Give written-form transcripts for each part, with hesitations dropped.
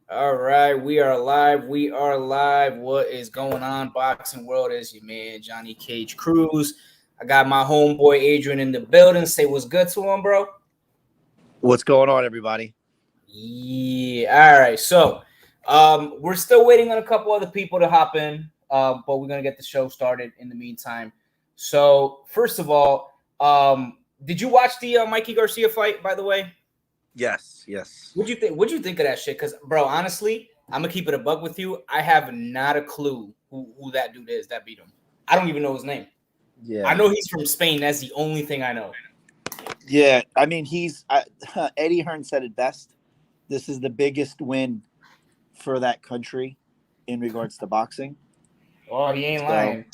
All right, we are live. We are live. What is going on, boxing world? Is your man Johnny Cage Cruz. I got my homeboy Adrian in the building. Say what's good to him, bro. What's going on, everybody? Yeah. All right. So, we're still waiting on a couple other people to hop in, but we're gonna get the show started in the meantime. So, first of all, did you watch the Mikey Garcia fight? By the way. Yes. What'd you think? What'd you think of that shit? Because, bro, honestly, I'm gonna keep it a bug with you. I have not a clue who that dude is that beat him. I don't even know his name. I Yeah. know he's from Spain. That's the only thing I know. Yeah. I mean, Eddie Hearn said it best. This is the biggest win for that country in regards to boxing. Oh, he ain't So, lying.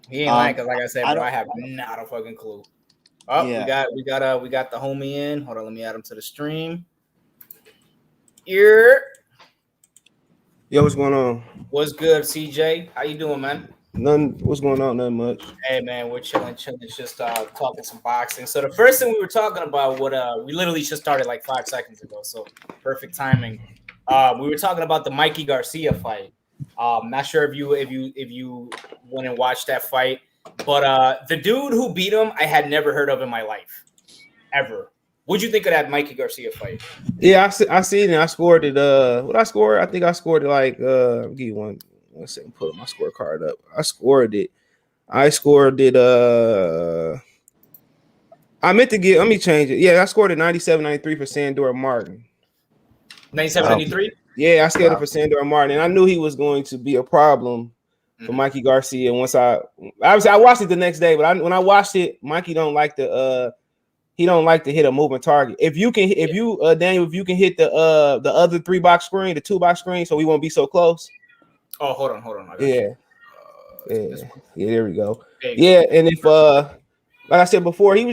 He ain't lying um, because, like I said, I bro, I don't. have not a fucking clue. Oh, we Yeah. got the homie in. Hold on, let me add him to the stream. Here, Yo, what's going on? what's good, CJ? How you doing, man? None. What's going on? Nothing much. Hey man, we're chilling, just talking some boxing. So the first thing we were talking about, we literally just started like 5 seconds ago, so perfect timing. We were talking about the Mikey Garcia fight. Not sure if you went and watched that fight, but the dude who beat him, I had never heard of in my life, ever. What'd you think of that Mikey Garcia fight? Yeah, I see it. And I scored it. What I scored? I think I scored it like. I'll give you one second. Put my scorecard up. I scored it. I scored it. I meant to get. Let me change it. Yeah, I scored it 97-93 for Sandor Martin. 97, Wow. 93? Yeah, I scored it Wow. for Sandor Martin, and I knew he was going to be a problem for Mikey Garcia. Once obviously I watched it the next day, but when I watched it, Mikey don't like the he don't like to hit a moving target. If you Daniel, if you can hit the other 3-box screen, the 2-box screen, so we won't be so close. Oh, hold on. I got Yeah. you. Yeah, there we go. There you Yeah, and if like I said before, he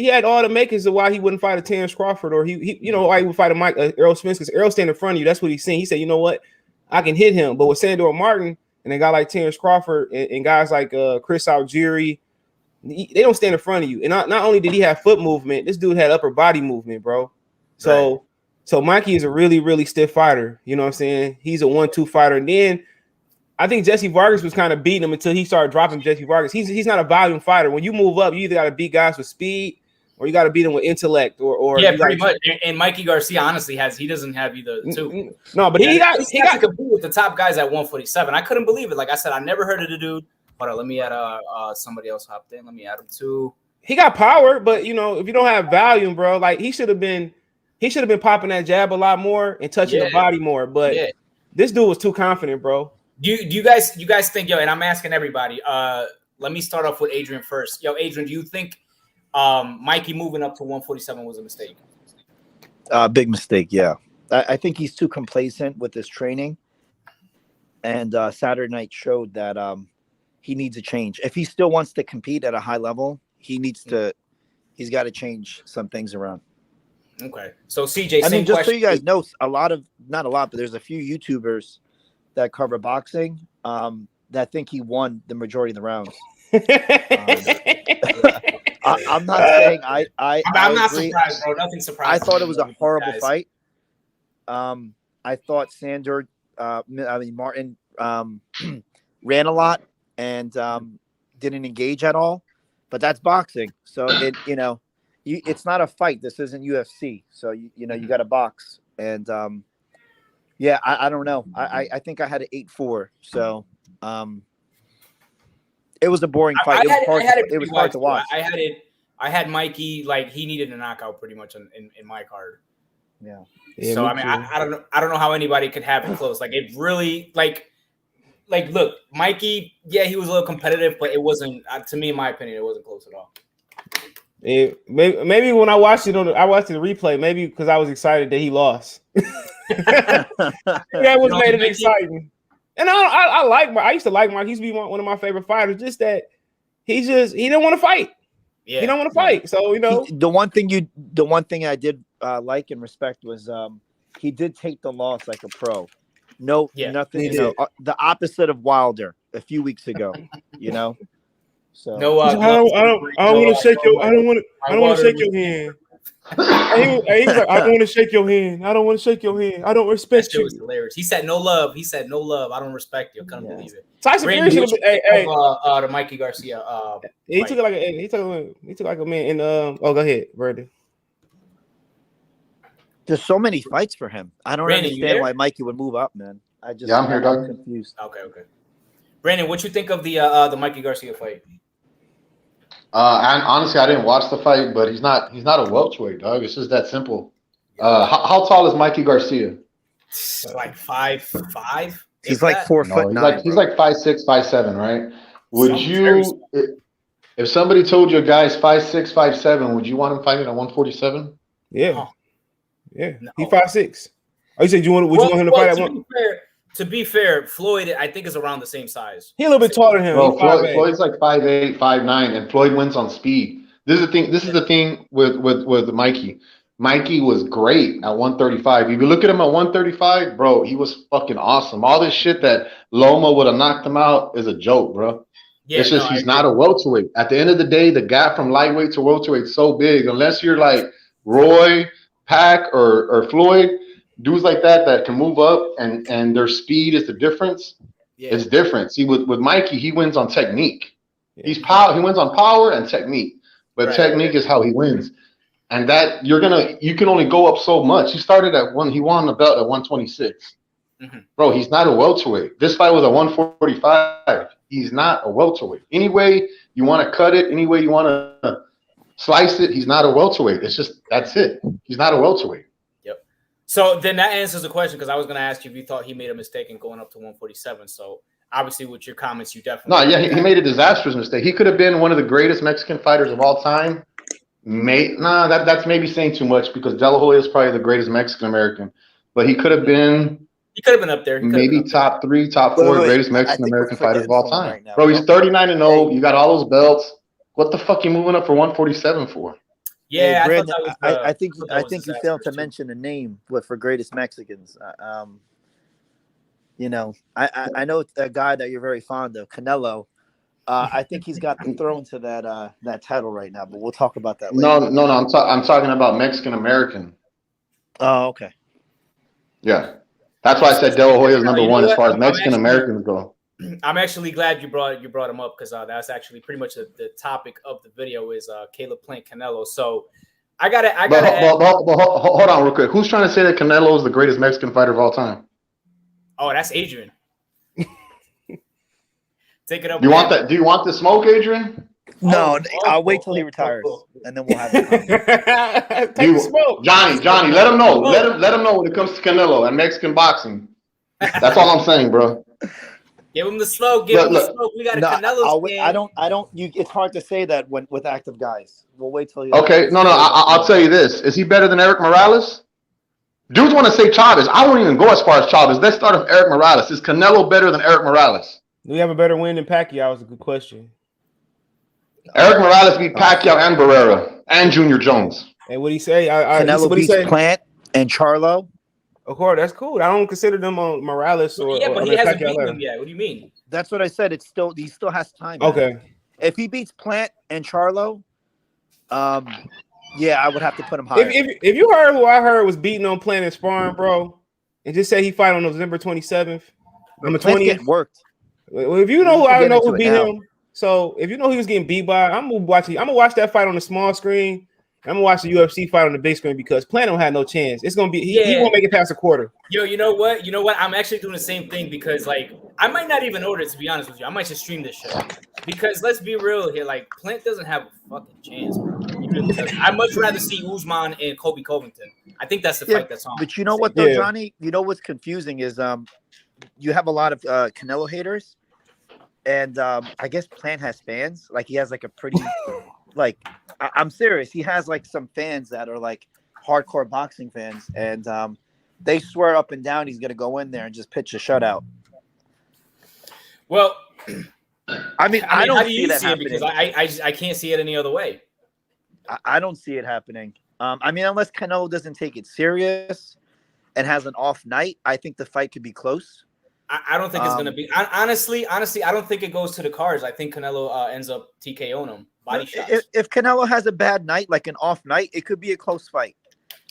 had all the makings of why he wouldn't fight a Terrence Crawford, or he why he would fight a Errol Spence, because Errol stand in front of you. That's what he's saying. He said, you know what, I can hit him. But with Sandor Martin and a guy like Terrence Crawford and guys like Chris Algieri, they don't stand in front of you. And not only did he have foot movement, this dude had upper body movement, bro. So Right. so Mikey is a really, really stiff fighter. You know what I'm saying? He's a 1-2 fighter. And then I think Jesse Vargas was kind of beating him until he started dropping Jesse Vargas. He's not a volume fighter. When you move up, you either got to beat guys with speed or you got to beat them with intellect, or Yeah, you pretty got much. And Mikey Garcia honestly he doesn't have either two. no, but he got to compete with the top guys at 147. I couldn't believe it. Like I said, I never heard of the dude. Hold on, let me add somebody else hopped in. Let me add him too. he got power, but you know, if you don't have volume, bro, like he should have been popping that jab a lot more and touching the body more. But this dude was too confident, bro. Do you guys think, yo, and I'm asking everybody, let me start off with Adrian first. Yo, Adrian, do you think Mikey moving up to 147 was a mistake? Big mistake. Yeah. I think he's too complacent with his training, and Saturday night showed that he needs a change. If he still wants to compete at a high level, he's got to change some things around. Okay. So CJ, I mean, just question. so you guys know, not a lot, but there's a few YouTubers that cover boxing that think he won the majority of the rounds. I'm not saying I'm not surprised, bro. Nothing surprised. I thought it was a horrible fight. I thought Martin ran a lot and didn't engage at all, but that's boxing. So it's not a fight. This isn't UFC. So you got to box. And yeah, I don't know. I think I had an 8-4. So it was a boring fight. It was hard to watch. I had Mikey, like, he needed a knockout pretty much in my card. Yeah. So I mean, I don't know how anybody could have it close. Like, it really like look, Mikey, yeah, he was a little competitive, but it wasn't, to me, in my opinion, it wasn't close at all. Yeah, maybe when I watched it I watched the replay, maybe because I was excited that he lost. That was made it exciting. And I like Mark. I used to like Mark. He used to be one of my favorite fighters. Just that he didn't want to fight. Yeah, he don't want to fight. So the one thing I did like and respect was he did take the loss like a pro. Nothing. The opposite of Wilder a few weeks ago. So no, I don't want to shake your. I don't want to shake your hand. He was like, I don't want to shake your hand. I don't want to shake your hand. I don't That respect shit was you. hilarious. He said no love. He said no love. I don't respect you. I couldn't believe it. Tyson Fury Brandon, should have what been. you think of, the Mikey Garcia. He fight? took it like a man. And oh, go ahead, Brandon. There's so many fights for him. I don't Brandon, you understand there? why Mikey would move up, man. I'm here, dog. confused. Okay. Brandon, what you think of the Mikey Garcia fight? And honestly, I didn't watch the fight, but he's not a welterweight, dog. It's just that simple. How tall is Mikey Garcia? Like 5'5". He's like 4 No, foot he's 9. like he's like 5'6", 5'7", right? Would Sounds very you, if somebody told you a guy's 5'6", 5'7", would you want him fighting at 147? Yeah, Oh. yeah. No. He 5'6". Oh, you said you want? Would you want him to fight at one? To be fair, Floyd I think is around the same size. He a little bit taller than him. Bro, He's 5'8". Floyd's like 5'8", 5'9", and Floyd wins on speed. This is the thing with Mikey. Mikey was great at 135. If you look at him at 135, bro, he was fucking awesome. All this shit that Loma would have knocked him out is a joke, bro. Yeah, It's just he's not a welterweight. At the end of the day, the gap from lightweight to welterweight is so big. Unless you're like Roy, Pac, or Floyd, dudes like that can move up and their speed is the difference. Yeah. It's different. See, with Mikey, he wins on technique. Yeah. He wins on power and technique. But Right. technique is how he wins. And that you can only go up so much. He started at he won the belt at 126. Mm-hmm. Bro, he's not a welterweight. This fight was at 145. He's not a welterweight. Any way you want to cut it, any way you want to slice it, he's not a welterweight. It's just, that's it. He's not a welterweight. Yep. So then that answers the question, because I was going to ask you if you thought he made a mistake in going up to 147. So obviously with your comments, you definitely. No, yeah, he made a disastrous mistake. He could have been one of the greatest Mexican fighters of all time. That's maybe saying too much, because De La Hoya is probably the greatest Mexican American, but he could have been. He could have been up there. Maybe top 3, top 4 Wait, greatest I Mexican think American we're fighters of all forgetting time. right now, bro, he's bro. 39-0. You got all those belts. What the fuck you moving up for 147 for? Yeah, Hey, Brandon, I thought that was. I think thought that was you failed to disastrous, too. mention a name for greatest Mexicans. You know, I know a guy that you're very fond of, Canelo. I think he's got the throne to that title right now, but we'll talk about that later. No. I'm talking about Mexican American. Oh, okay. Yeah, that's why I said De La Hoya is number You know one as what? far as I'm Mexican actually- Americans go. I'm actually glad you brought him up, because that's actually pretty much the topic of the video is Caleb Plant Canelo. So I gotta. But hold on real quick. Who's trying to say that Canelo is the greatest Mexican fighter of all time? Oh, that's Adrian. Take it up. Do you want that? Do you want the smoke, Adrian? No, Oh, I'll wait till he retires, and then we'll have it. Take the smoke. Johnny, let him know. Let him know when it comes to Canelo and Mexican boxing. That's all I'm saying, bro. Give him the smoke. Give him the smoke. We got a No, Canelo I'll wait. stand. I don't. It's hard to say that with active guys. We'll wait till he. Okay, no. I'll tell you this: is he better than Eric Morales? Dudes want to say Chavez. I won't even go as far as Chavez. Let's start with Eric Morales. Is Canelo better than Eric Morales? Do we have a better win than Pacquiao? Is a good question. Eric Morales beat Pacquiao and Barrera and Junior Jones. And what he say? Canelo what he beats say? Plant and Charlo. Of course, that's cool. I don't consider them on Morales or. Yeah, but or he hasn't Pacquiao beaten there. him yet. What do you mean? That's what I said. He still has time. man. Okay. If he beats Plant and Charlo, yeah, I would have to put him higher. If you heard who I heard was beating on Planet Sparring, bro, and just say he fight on November 27th, number Plant's 20th. getting worked. Well, if you know who We'll I get know into who it beat now. him, so if you know he was getting beat by, I'm gonna watch that fight on the small screen. I'm gonna watch the UFC fight on the big screen, because Planet don't have no chance. It's gonna be he won't make it past a quarter. Yo, you know what? I'm actually doing the same thing, because like I might not even order it, to be honest with you. I might just stream this shit, because let's be real here. Like Plant doesn't have a fucking chance, bro. He really doesn't. I'd much rather see Usman and Kobe Covington. I think that's the fight that's on. But you know what though, Yeah. Johnny? You know what's confusing is you have a lot of Canelo haters, and I guess Plant has fans. Like he has like a pretty like I'm serious. He has like some fans that are like hardcore boxing fans, and they swear up and down he's gonna go in there and just pitch a shutout. Well, I mean, I don't how do see you that see it? happening. Because I can't see it any other way. I don't see it happening. I mean, unless Canelo doesn't take it serious and has an off night, I think the fight could be close. I don't think it's gonna be. Honestly, I don't think it goes to the cards. I think Canelo ends up TKOing him body shots. If Canelo has a bad night, like an off night, it could be a close fight.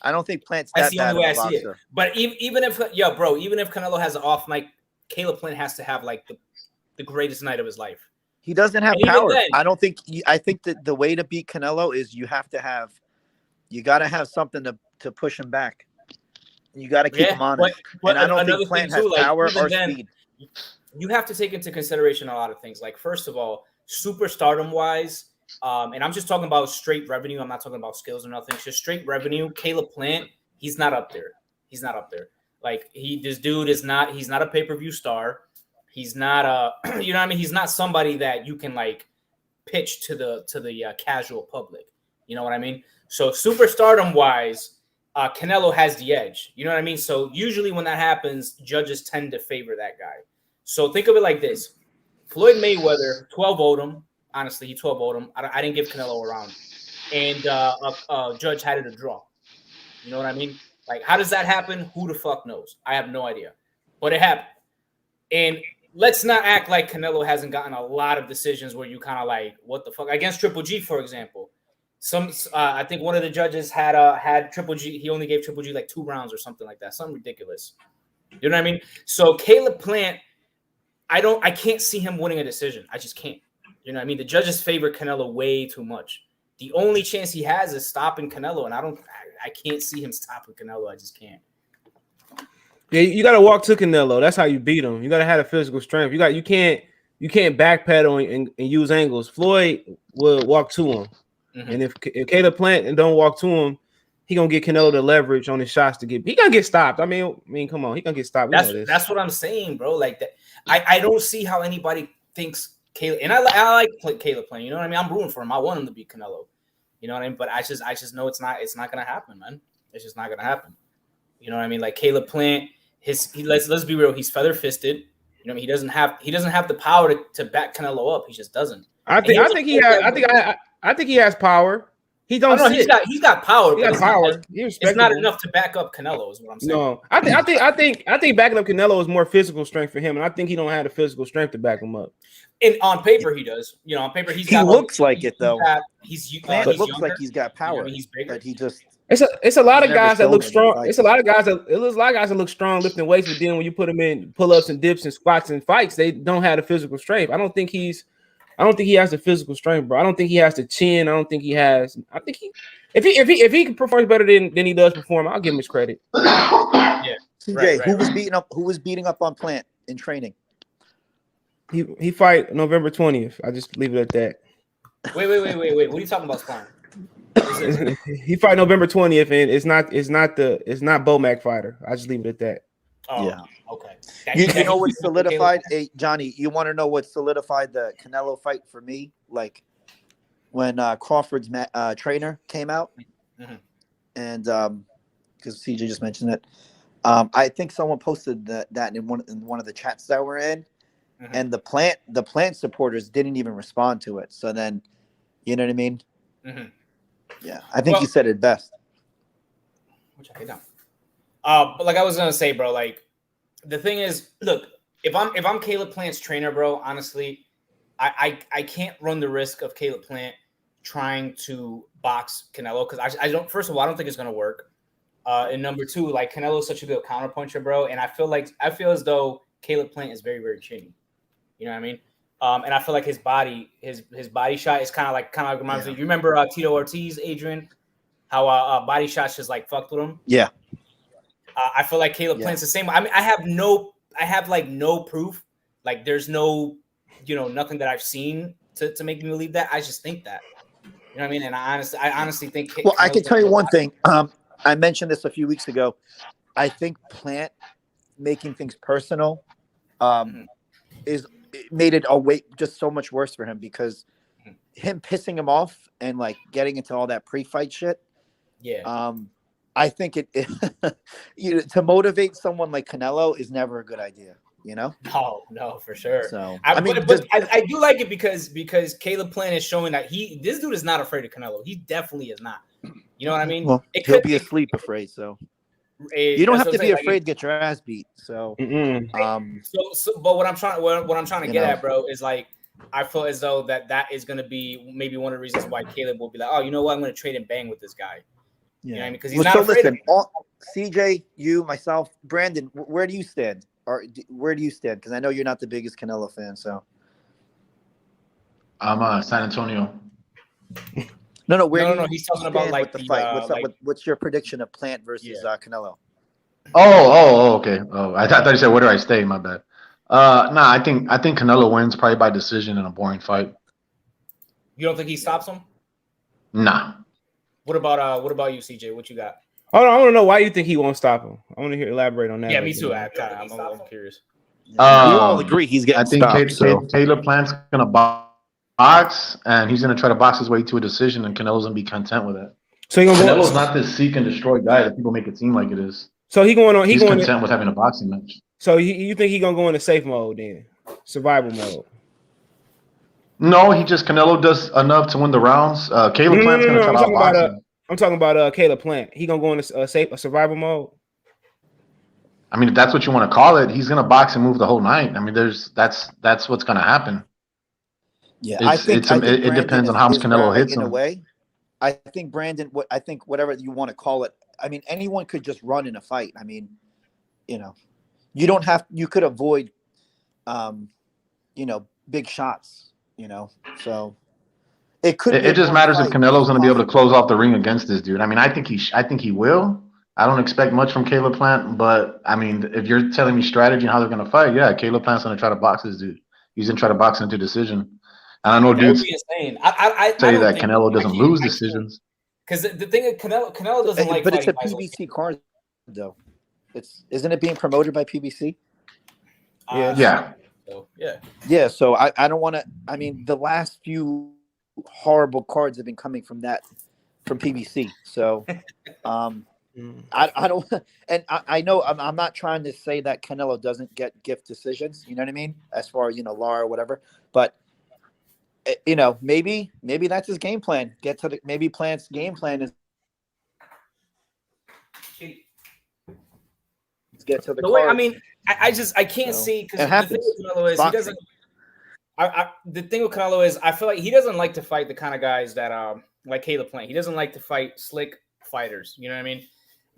I don't think Plant's that That's the bad only way I of a see it. boxer. But even if Canelo has an off night, Caleb Plant has to have like the greatest night of his life. He doesn't have And even power. then- I think that the way to beat Canelo is you got to have something to push him back. You got to keep him honest. But And I don't another think Plant thing has too, like, power even or then, speed. You have to take into consideration a lot of things. Like, first of all, superstardom wise, and I'm just talking about straight revenue. I'm not talking about skills or nothing. It's just straight revenue. Caleb Plant, he's not up there. He's not up there. Like, this dude is not. He's not a pay-per-view star. He's not a. You know what I mean? He's not somebody that you can like pitch to the casual public. You know what I mean? So superstardom wise, Canelo has the edge. You know what I mean? So usually when that happens, judges tend to favor that guy. So think of it like this: Floyd Mayweather 12-0'd him. Honestly, he 12-0'd him. I didn't give Canelo a round, and a judge had it a draw. You know what I mean? Like, how does that happen? Who the fuck knows? I have no idea, but it happened. And let's not act like Canelo hasn't gotten a lot of decisions where you kind of like, what the fuck? Against Triple G, for example. I think one of the judges had Triple G. He only gave Triple G like 2 rounds or something like that. Something ridiculous. You know what I mean? So Caleb Plant, I can't see him winning a decision. I just can't. You know what I mean? The judges favor Canelo way too much. The only chance he has is stopping Canelo, and I can't see him stopping Canelo. I just can't. Yeah, you got to walk to Canelo. That's how you beat him. You got to have the physical strength. You can't backpedal and use angles. Floyd will walk to him, and if Caleb Plant and don't walk to him, he gonna get Canelo the leverage on his shots to get. He gonna get stopped. I mean, come on, he gonna get stopped. That's what I'm saying, bro. Like that, I don't see how anybody thinks Caleb. And I like Caleb Plant. You know what I mean? I'm rooting for him. I want him to beat Canelo. You know what I mean? But I just know it's not gonna happen, man. It's just not gonna happen. You know what I mean? Like Caleb Plant. Let's be real. He's feather fisted. You know, what I mean? He doesn't have the power to back Canelo up. He just doesn't. I think he has power. He don't. No, he's got power. He got power. It's not enough to back up Canelo. Is what I'm saying. No, I think backing up Canelo is more physical strength for him, and I think he don't have the physical strength to back him up. And on paper, he does. You know, on paper, he looks like it though. He's looks younger. like he's got power. You know, he's bigger. But he just. It's a lot of guys that look strong. It's a lot of guys that look strong lifting weights, but then when you put them in pull-ups and dips and squats and fights, they don't have the physical strength. I don't think he has the physical strength, bro. I don't think he has the chin. I think if he performs better than he does perform, I'll give him his credit. Yeah. CJ, who was beating up on Plant in training? He fight November 20th. I just leave it at that. Wait. What are you talking about, sparring? He fight November 20th, and it's not Bomac fighter. I just leave it at that. Oh, yeah. Okay. You know what solidified? Hey, Johnny, you want to know what solidified the Canelo fight for me? Like when Crawford's trainer came out, and because CJ just mentioned it, I think someone posted that in one of the chats that we're in, and the plant supporters didn't even respond to it. So then, you know what I mean? Yeah, I think you said it best. Which I don't. But like I was gonna say, bro, like the thing is, look, if I'm Caleb Plant's trainer, bro, honestly, I can't run the risk of Caleb Plant trying to box Canelo because I don't. First of all, I don't think it's gonna work. And number two, like Canelo's such a good counterpuncher, bro, and I feel as though Caleb Plant is very, very chinny. You know what I mean? And I feel like his body shot is kind of like reminds me. You remember Tito Ortiz, Adrian? How body shots just like fucked with him. Yeah. I feel like Caleb Plant's the same. I mean, I have no proof. Like, there's no, nothing that I've seen to make me believe that. I just think that. You know what I mean? And I honestly think. Well, I can tell you one thing. I mentioned this a few weeks ago. I think Plant making things personal made it just so much worse for him because him pissing him off and like getting into all that pre-fight shit. Yeah. I think to motivate someone like Canelo is never a good idea. No, for sure. So I do like it because Caleb Plant is showing that this dude is not afraid of Canelo. He definitely is not. You know what I mean? Well, he'll be asleep afraid. So you don't have to be afraid to get your ass beat. So, but what I'm trying to get at, bro, is like I feel as though that is going to be maybe one of the reasons why Caleb will be like, oh, you know what, I'm going to trade and bang with this guy. You know what I mean? Because he's not afraid of him. CJ, you, myself, Brandon, where do you stand? Or where do you stand? Because I know you're not the biggest Canelo fan, so. I'm San Antonio. No. Where No. He's talking about like the fight. What's your prediction of Plant versus Canelo? Okay. Oh, I thought you said where do I stay? My bad. Nah, I think Canelo wins probably by decision in a boring fight. You don't think he stops him? Nah. What about you, CJ? What you got? I want to know why you think he won't stop him. I want to hear elaborate on that. Yeah, me too. I'm curious. We all agree he's getting stopped. Caleb Plant's gonna box, and he's gonna try to box his way to a decision, and Canelo's gonna be content with it. So Canelo's not this seek and destroy guy that people make it seem like it is. So he's content with having a boxing match. So you think he's gonna go into safe mode then, survival mode? No, Canelo does enough to win the rounds. Caleb Plant's gonna try to outbox him. I'm talking about Caleb Plant. He gonna go into a survival mode. I mean, if that's what you want to call it, he's gonna box and move the whole night. I mean, that's what's gonna happen. Yeah, I think it depends on how much Canelo hits him. In a way, I think Brandon. Whatever you want to call it. I mean, anyone could just run in a fight. I mean, you don't have. You could avoid, big shots. So. It just matters if Canelo's going to be able to close off the ring against this dude. I mean, I think he will. I don't expect much from Caleb Plant, but I mean, if you're telling me strategy and how they're going to fight, yeah, Caleb Plant's going to try to box this dude. He's going to try to box into decision. And I know dudes say that Canelo doesn't lose decisions. Because the thing is, Canelo doesn't like. But it's a PBC card, though. Isn't it being promoted by PBC? Yeah. Yeah. So I don't want to. I mean, the last few horrible cards have been coming from PBC. So I don't, and I know I'm not trying to say that Canelo doesn't get gift decisions, you know what I mean, as far as Lara or whatever, but maybe that's his game plan. Maybe Plant's game plan is get to the way. I mean, I can't see, because the thing with Canelo is he doesn't. The thing with Canelo is I feel like he doesn't like to fight the kind of guys that like Caleb Plant. He doesn't like to fight slick fighters. You know what I mean?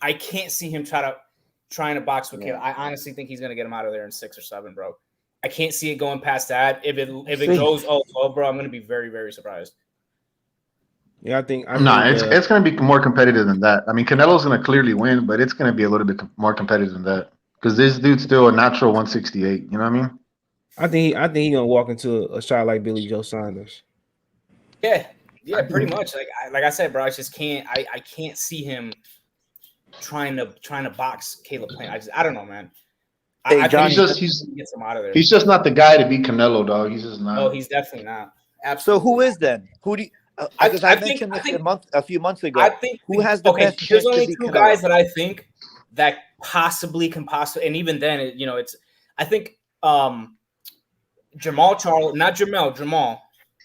I can't see him trying to box with Caleb. I honestly think he's gonna get him out of there in 6 or 7, bro. I can't see it going past that. If it goes 0-12, bro, I'm gonna be very, very surprised. Yeah, I think it's gonna be more competitive than that. I mean, Canelo's gonna clearly win, but it's gonna be a little bit more competitive than that because this dude's still a natural 168. You know what I mean? I think he's gonna walk into a shot like Billy Joe Saunders. Yeah, pretty much. Like I said, bro, I just can't. I can't see him trying to box Caleb Plant. I don't know, man. Hey, John, he gets him out of there. He's just not the guy to beat Canelo, dog. He's just not. Oh, he's definitely not. Absolutely. So who is then? Who do you? I mentioned this a few months ago. I think who has the best chance There's only to beat 2 Canelo? guys that I think that possibly, and even then, it's. I think Jamal,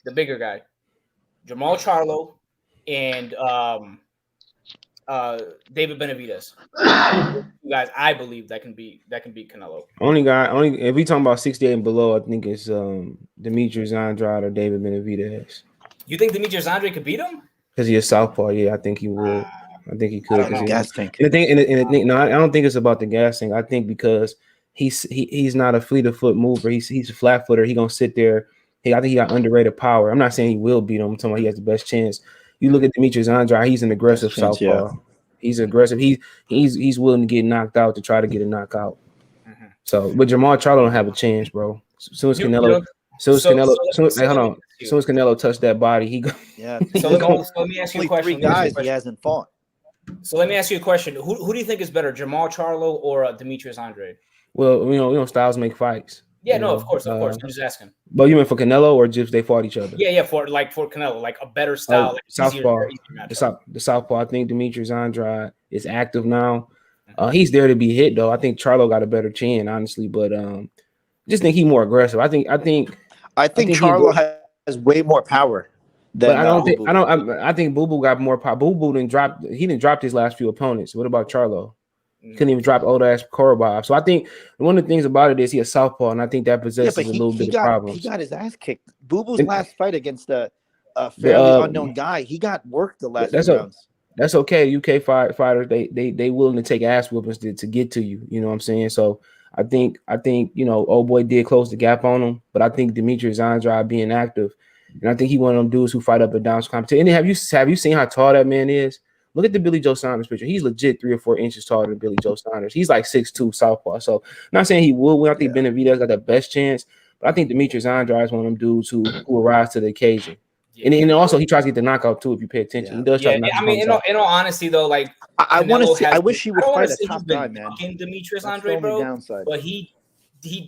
the bigger guy, Jamal Charlo, and David Benavidez. Guys, I believe that can beat Canelo. Only if we talking about 68 and below, I think it's Demetrius Andrade or David Benavidez. You think Demetrius Andrade could beat him? Because he's a southpaw. Yeah, I think he would. I think he could. I don't think it's about the gas tank. I think because he's not a fleet of foot mover. He's a flat footer. He's gonna sit there. I think he got underrated power. I'm not saying he will beat him. I'm talking about he has the best chance. You look at Demetrius Andrade, he's an aggressive southpaw. Yeah. He's aggressive. He's willing to get knocked out to try to get a knockout. Mm-hmm. So, but Jamal Charlo don't have a chance, bro. Soon as Canelo touched that body, he go. Yeah. So let me ask you a question. 3 guys he hasn't fought. So let me ask you a question. Who do you think is better, Jamal Charlo or Demetrius Andrade? Well, styles make fights. Yeah, no, of course. I'm just asking. But you meant for Canelo or just they fought each other? Yeah, for Canelo, like a better style, like southpaw. The southpaw. I think Demetrius Andrade is active now. He's there to be hit though. I think Charlo got a better chin, honestly, but just think he's more aggressive. I think Charlo has way more power. But I think Boo Boo got more power. Boo Boo didn't drop his last few opponents. What about Charlo? Couldn't even drop old ass Korobov. So I think one of the things about it is he a southpaw, and I think that possesses a little bit of problems. He got his ass kicked. Boo Boo's last fight against a fairly unknown guy, he got worked the last few rounds. That's okay. UK fighters, they willing to take ass whoopings to get to you. You know what I'm saying? So I think old boy did close the gap on him, but I think Demetrius Andrade being active, and I think he one of them dudes who fight up and down competition. And have you seen how tall that man is? Look at the Billy Joe Saunders picture. He's legit 3 or 4 inches taller than Billy Joe Saunders. He's like 6'2" southpaw. So I'm not saying he will win. I think Benavidez got the best chance, but I think Demetrius Andrade is one of them dudes who will rise to the occasion. Yeah. And also he tries to get the knockout too. If you pay attention, he does try to knock I mean, in all honesty, though, like I want to see. I wish he would fight a top guy, man. Demetrius Andrade, bro. But he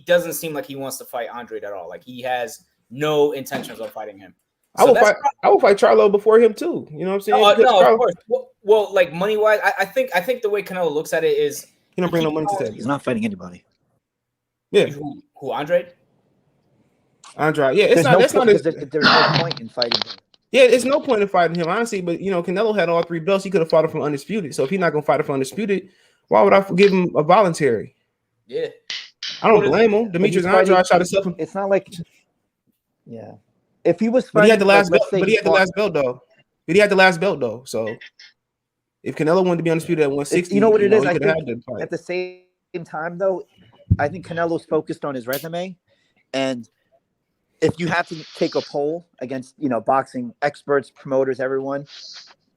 doesn't seem like he wants to fight Andrade at all. Like he has no intentions of fighting him. I would fight Charlo before him too. You know what I'm saying? No, of course. Well, like money wise, I think the way Canelo looks at it is he don't bring no money to that. He's not fighting anybody. Yeah. Who Andrade? Andrade. Yeah, there's no point in fighting him. Yeah, it's no point in fighting him, honestly. But Canelo had all 3 belts. He could have fought him from undisputed. So if he's not gonna fight him from undisputed, why would I give him a voluntary? Yeah, I don't blame him. Demetrius Andrade shot himself. It's not like, if he was fighting, but he had the last belt. But he had the last belt though. But he had the last belt though. So if Canelo wanted to be undisputed at 160, you know what it is. I think at the same time though, I think Canelo's focused on his resume, and if you have to take a poll against boxing experts, promoters, everyone,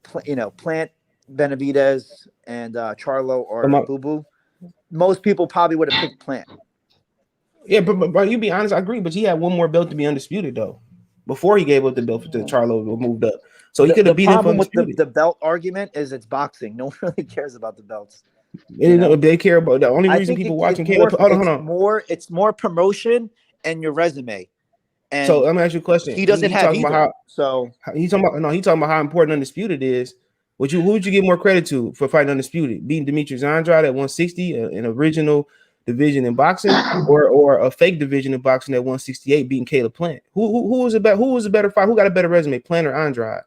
Plant, Benavidez, and Charlo or Boo Boo, most people probably would have picked Plant. Yeah, but you be honest, I agree. But he had one more belt to be undisputed though. Before he gave up the belt to Charlo, moved up, so he could have beat him. The problem with the belt argument is it's boxing. No one really cares about the belts. They care about the only reason people watching Caleb. Hold on. It's more promotion and your resume. And so let me ask you a question. He doesn't have either. He's talking about how important undisputed is. Who would you give more credit to for fighting undisputed? Beating Demetrius Andrade at 160, an original division in boxing, or a fake division in boxing at 168, beating Caleb Plant? Who was a better fight? Who got a better resume, Plant or Andrade?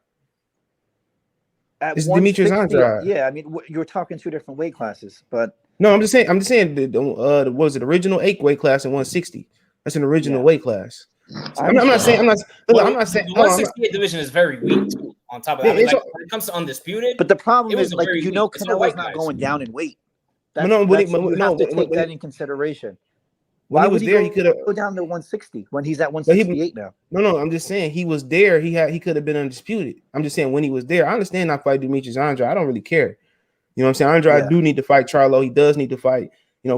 It's Demetrius Andrade. Yeah, I mean, you're talking 2 different weight classes, but no, I'm just saying. Was it original 8 weight class and 160? That's an original weight class. I'm not saying. 168 division is very weak. On top of that, when it comes to undisputed, but the problem is, Canelo's not going down in weight. You have to take that in consideration. Why was there? He could have go down to 160 when he's at 168 now. No. I'm just saying he was there. He could have been undisputed. I'm just saying when he was there. I understand not fight Demetrius Andrade. I don't really care. You know what I'm saying? Andrade do need to fight Charlo. He does need to fight.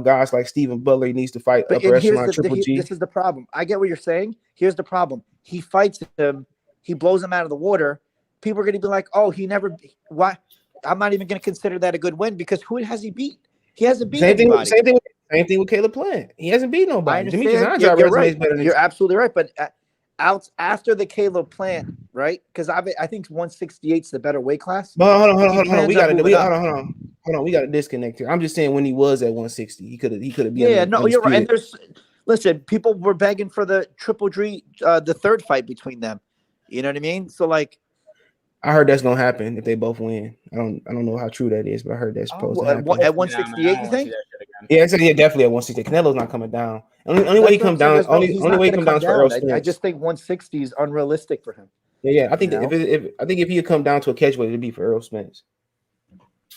Guys like Stephen Butler. He needs to fight upper echelon Triple G. This is the problem. I get what you're saying. Here's the problem. He fights him. He blows him out of the water. People are going to be like, "Oh, why?" I'm not even going to consider that a good win because who has he beat? He hasn't beat anybody. Same thing with Caleb Plant. He hasn't beat nobody. Demetrius Andrade you're right. You're absolutely right. But out after the Caleb Plant, right? Because I think 168 is the better weight class. But hold on. We got to disconnect here. I'm just saying when he was at 160, he could have been. Yeah, no, you're right. And listen, people were begging for the Triple G, the third fight between them. You know what I mean? So like, I heard that's gonna happen if they both win. I don't know how true that is, but I heard that's supposed to happen. At 168, you think? Yeah, definitely at 160. Canelo's not coming down. Only way he comes down. Only way he comes down for Earl Spence. I just think 160 is unrealistic for him. Yeah. I think if he could come down to a catchweight, it'd be for Earl Spence.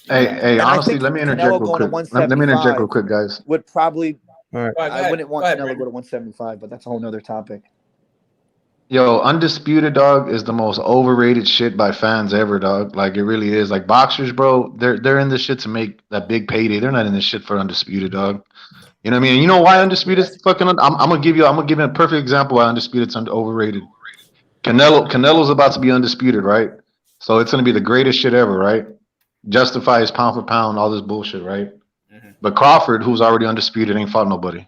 Hey, honestly, let me interject real quick. Let me interject real quick, guys. Would probably. All right. I wouldn't want Canelo to go to 175, but that's a whole nother topic. Yo, Undisputed, dog, is the most overrated shit by fans ever, dog. Like, it really is. Like, boxers, bro, they're in this shit to make that big payday. They're not in this shit for Undisputed, dog. You know what I mean? And you know why Undisputed is fucking... I'm gonna give you a perfect example why Undisputed's overrated. Canelo's about to be undisputed, right? So it's gonna be the greatest shit ever, right? Justify his pound for pound, all this bullshit, right? Mm-hmm. But Crawford, who's already undisputed, ain't fought nobody.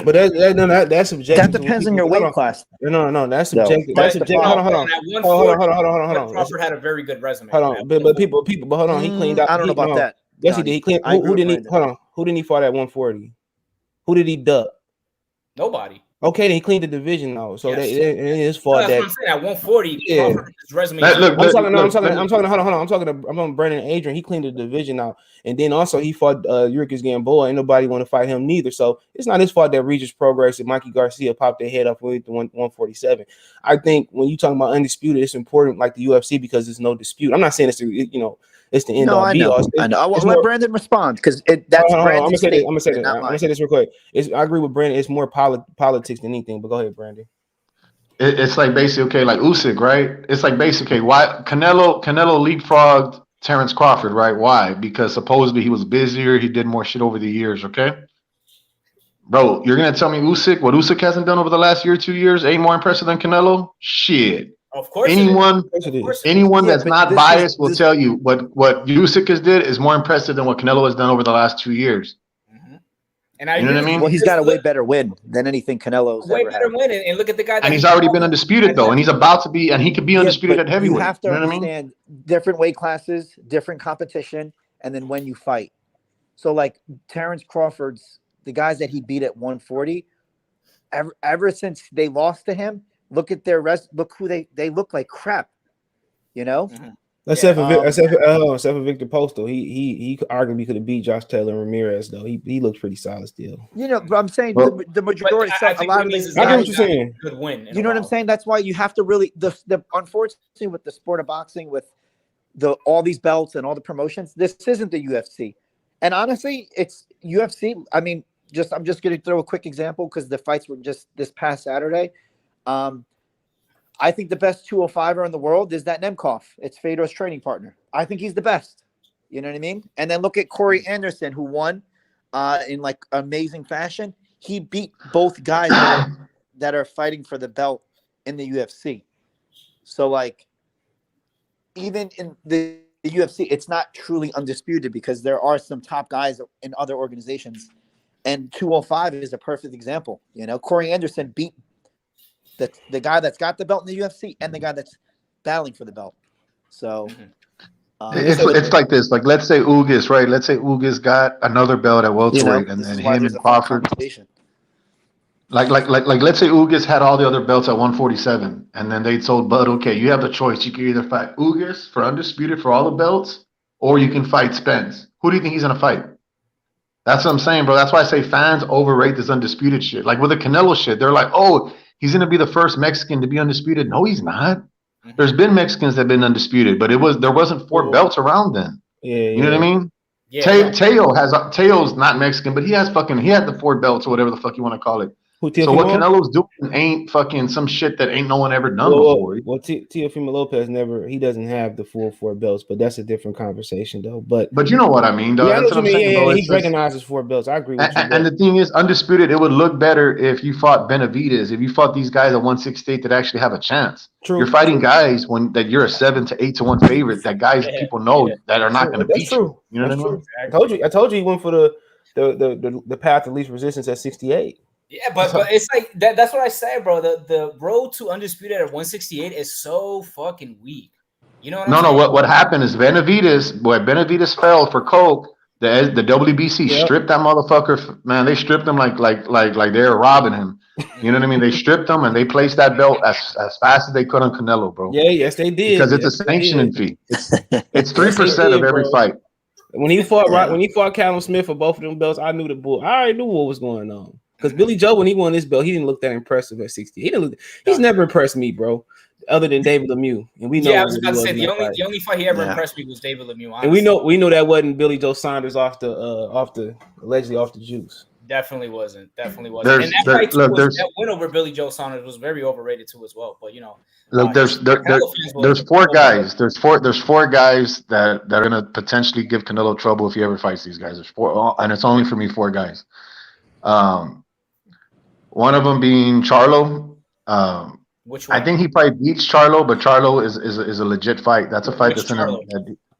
But that's subjective. That depends on your weight class. No, that's subjective. That's subjective. Hold on. Crawford had a very good resume. Hold on, but people, but hold on. He cleaned out. I don't know about that. Yes, he did. He cleaned. Who didn't he? Hold on. Who didn't he fight at 140? Who did he duck? Nobody. Okay, then he cleaned the division out, so Yes. it is No, fault that's what that. I'm saying. At 140, Yeah. Crawford's resume. That- look, I'm talking. look, Hold on. I'm talking Brandon Adrian. He cleaned the division out, and then also he fought Yurkis Gamboa. Ain't nobody want to fight him neither. So it's not his fault that Regis Progress and Mikey Garcia popped their head up with the 147. I think when you talking about undisputed, it's important like the UFC because there's no dispute. I'm not saying it's it's the end all I be know. all. I know. It's Let more- Brandon respond because that's I'm Brandon's gonna say this. statement, I'm gonna say this. not I'm mine. gonna say this real quick. I agree with Brandon. It's more politics than anything. But go ahead, Brandon. It's like basically okay, like Usyk, right? It's like basically why Canelo leapfrogged Terrence Crawford, right? Why? Because supposedly he was busier, he did more shit over the years. Okay, bro, you're gonna tell me what Usyk hasn't done over the last year, 2 years, ain't more impressive than Canelo? Shit. Of course, Anyone Yeah, that's but not this biased will this- tell you what Usyk has did is more impressive than what Canelo has done over the last 2 years. And I You know what I mean? Well, he's got a way better win than anything Canelo's way ever better had. win. And look at the guy that And he's already been undisputed though, and he's about to be, and he could be undisputed but at heavyweight. You have to you know what I mean? understand different weight classes, different competition, and then when you fight. So like Terrence Crawford's, the guys that he beat at 140, ever since they lost to him, look at their look who they look like crap. You know? Except for Victor Postal, he arguably could have beat Josh Taylor and Ramirez though. He looks pretty solid still. You know, but I'm saying Well, the majority, a lot of these I get what guys, you're saying. Good win. you know what I'm saying? That's why you have to really the unfortunately with the sport of boxing, with all these belts and all the promotions, this isn't the UFC. And honestly, it's UFC. I mean, I'm just going to throw a quick example because the fights were just this past Saturday. I think the best 205er in the world is that Nemkov. It's Fedor's training partner. I think he's the best. You know what I mean? And then look at Corey Anderson, who won in like amazing fashion. He beat both guys that are fighting for the belt in the UFC. So like, even in the UFC, it's not truly undisputed because there are some top guys in other organizations, and 205 is a perfect example. You know, Corey Anderson beat the guy that's got the belt in the UFC and the guy that's battling for the belt. So it's like this. Like let's say Ugas, right? Let's say Ugas got another belt at welterweight, and then him and Crawford. Like let's say Ugas had all the other belts at 147, and then they told Bud, okay, you have the choice. You can either fight Ugas for undisputed for all the belts, or you can fight Spence. Who do you think he's gonna fight? That's what I'm saying, bro. That's why I say fans overrate this undisputed shit. Like with the Canelo shit, they're like, oh, he's gonna be the first Mexican to be undisputed. No, he's not. There's been Mexicans that have been undisputed, but there wasn't 4 belts around then. Yeah, you know what I mean? Yeah. Teo's not Mexican, but he had the 4 belts or whatever the fuck you want to call it. So what Canelo's doing ain't fucking some shit that ain't no one ever done before. Well, Teofimo Lopez he doesn't have the full 4 belts, but that's a different conversation though. But you know what I mean, though. Yeah, That's what I'm saying, bro. he recognizes 4 belts. I agree with you. And the thing is, undisputed, it would look better if you fought Benavidez, if you fought these guys at 168 that actually have a chance. True. You're fighting guys that you're a 7 to 8 to 1 favorite, that guys people know that are not going to beat you. You know what I mean? I told you he went for the path of least resistance at 68. Yeah, but it's like that's what I say, bro. The road to undisputed at 168 is so fucking weak. You know what I'm saying? What happened is Benavidez fell for Coke. The WBC stripped that motherfucker. Man, they stripped him like they were robbing him. You know what I mean? They stripped him and they placed that belt as fast as they could on Canelo, bro. Yeah, yes, they did. Because it's a sanctioning fee. It's 3% of every fight. When he fought Callum Smith for both of them belts, I already knew what was going on. Because Billy Joe, when he won this belt, he didn't look that impressive at 60. He's never impressed me, bro. Other than David Lemieux, and we know. Yeah, I was about to say the only fight he ever impressed me was David Lemieux. Honestly. And we know that wasn't Billy Joe Saunders allegedly off the juice. Definitely wasn't. And that win over Billy Joe Saunders was very overrated too as well. But you know, look, there's 4 guys. There's four guys that are gonna potentially give Canelo trouble if he ever fights these guys. There's 4, and it's only for me 4 guys. One of them being Charlo. Which one? Uh, I think he probably beats Charlo, but Charlo is a legit fight. That's a fight that's in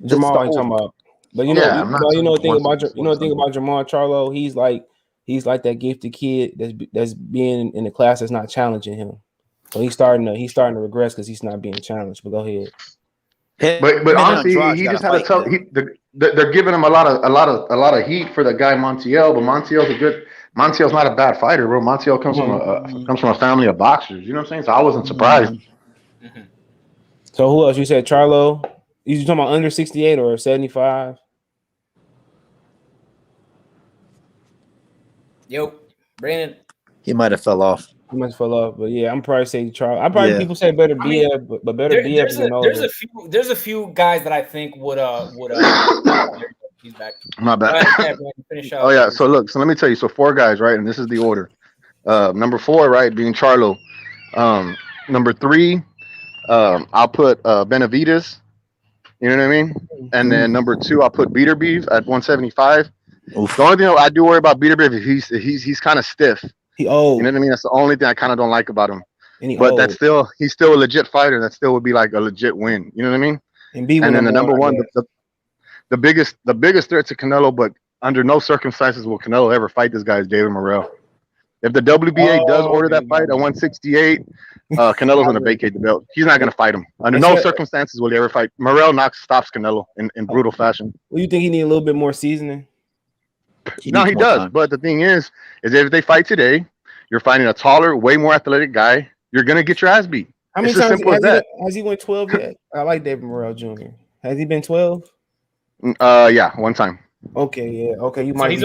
Jamal ain't talking about. But you know the thing about Jamal Charlo, he's like that gifted kid that's being in the class that's not challenging him. So he's starting to regress because he's not being challenged. But go ahead. But honestly, he just had a tough. They're giving him a lot of heat for the guy Montiel, but Montiel's not a bad fighter, bro. Montiel comes from a family of boxers. You know what I'm saying? So I wasn't surprised. Mhm. So who else? You said Charlo. You talking about under 68 or 75? Yo, Brandon. He might have fell off. He must fall off, but yeah, I'm probably saying Charlo. I probably people say better I mean, BF, but better BF than over. There's a few guys that I think would he's back. My bad. Go ahead, Brandon, finish Oh yeah. So look. So let me tell you. So 4 guys, right? And this is the order. Number 4, right, being Charlo. Number 3, I'll put Benavidez. You know what I mean? And then number 2, I'll put Beterbiev at 175. Oof. The only thing I do worry about Beterbiev is he's kind of stiff. He old. You know what I mean? That's the only thing I kind of don't like about him. And But he's still a legit fighter. That still would be like a legit win. You know what I mean? And then the number 1, the biggest threat to Canelo, but under no circumstances will Canelo ever fight this guy is David Morrell. If the WBA does order that fight at 168, Canelo's going to vacate the belt. He's not going to fight him. Under no circumstances will he ever fight. Morrell stops Canelo in brutal fashion. Well, you think he need a little bit more seasoning? He does. Time. But the thing is if they fight today, you're fighting a taller, way more athletic guy. You're going to get your ass beat. How many times has he went 12 yet? I like David Morrell Jr. Has he been 12? Yeah, one time. Okay, yeah. Okay, you so might he's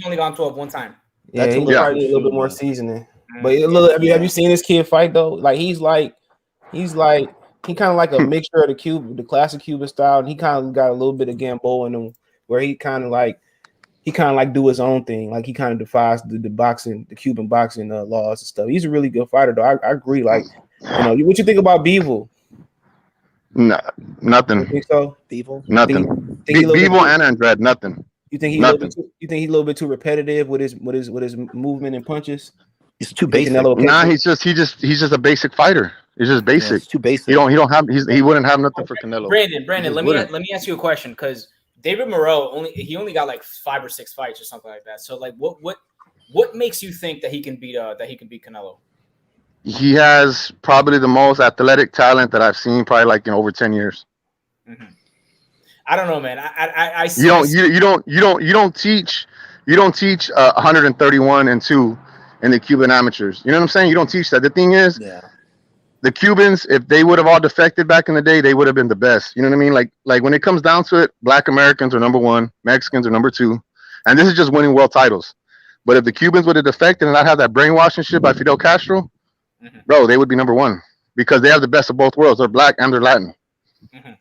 only gone 12 one time. Yeah, he probably need a little bit more seasoning. But look, have you seen this kid fight though? Like he kind of like a mixture of the classic Cuban style, and he kind of got a little bit of Gamboa in him, where he kind of like do his own thing. Like he kind of defies the boxing, the Cuban boxing laws and stuff. He's a really good fighter though. I agree. Like, what you think about Bivol? No, nothing. You think so? Bivol? Nothing. Bivol and Andrade, nothing. You think he's a little bit too repetitive with his movement and punches? He's too basic. Nah, he's just a basic fighter. He's just basic. Yeah, it's too basic. He wouldn't have nothing for Canelo. Brandon, let me ask you a question, because David Morrell only got like 5 or 6 fights or something like that. So like what makes you think that he can beat Canelo? He has probably the most athletic talent that I've seen probably like in over 10 years. Mm-hmm. I don't know, man. I see. You don't teach 131 and 2 in the Cuban amateurs. You know what I'm saying? You don't teach that. The thing is, the Cubans, if they would have all defected back in the day, they would have been the best. You know what I mean? Like when it comes down to it, Black Americans are number 1, Mexicans are number 2, and this is just winning world titles. But if the Cubans would have defected and not have that brainwashing shit by Fidel Castro, bro, they would be number 1 because they have the best of both worlds. They're black and they're Latin.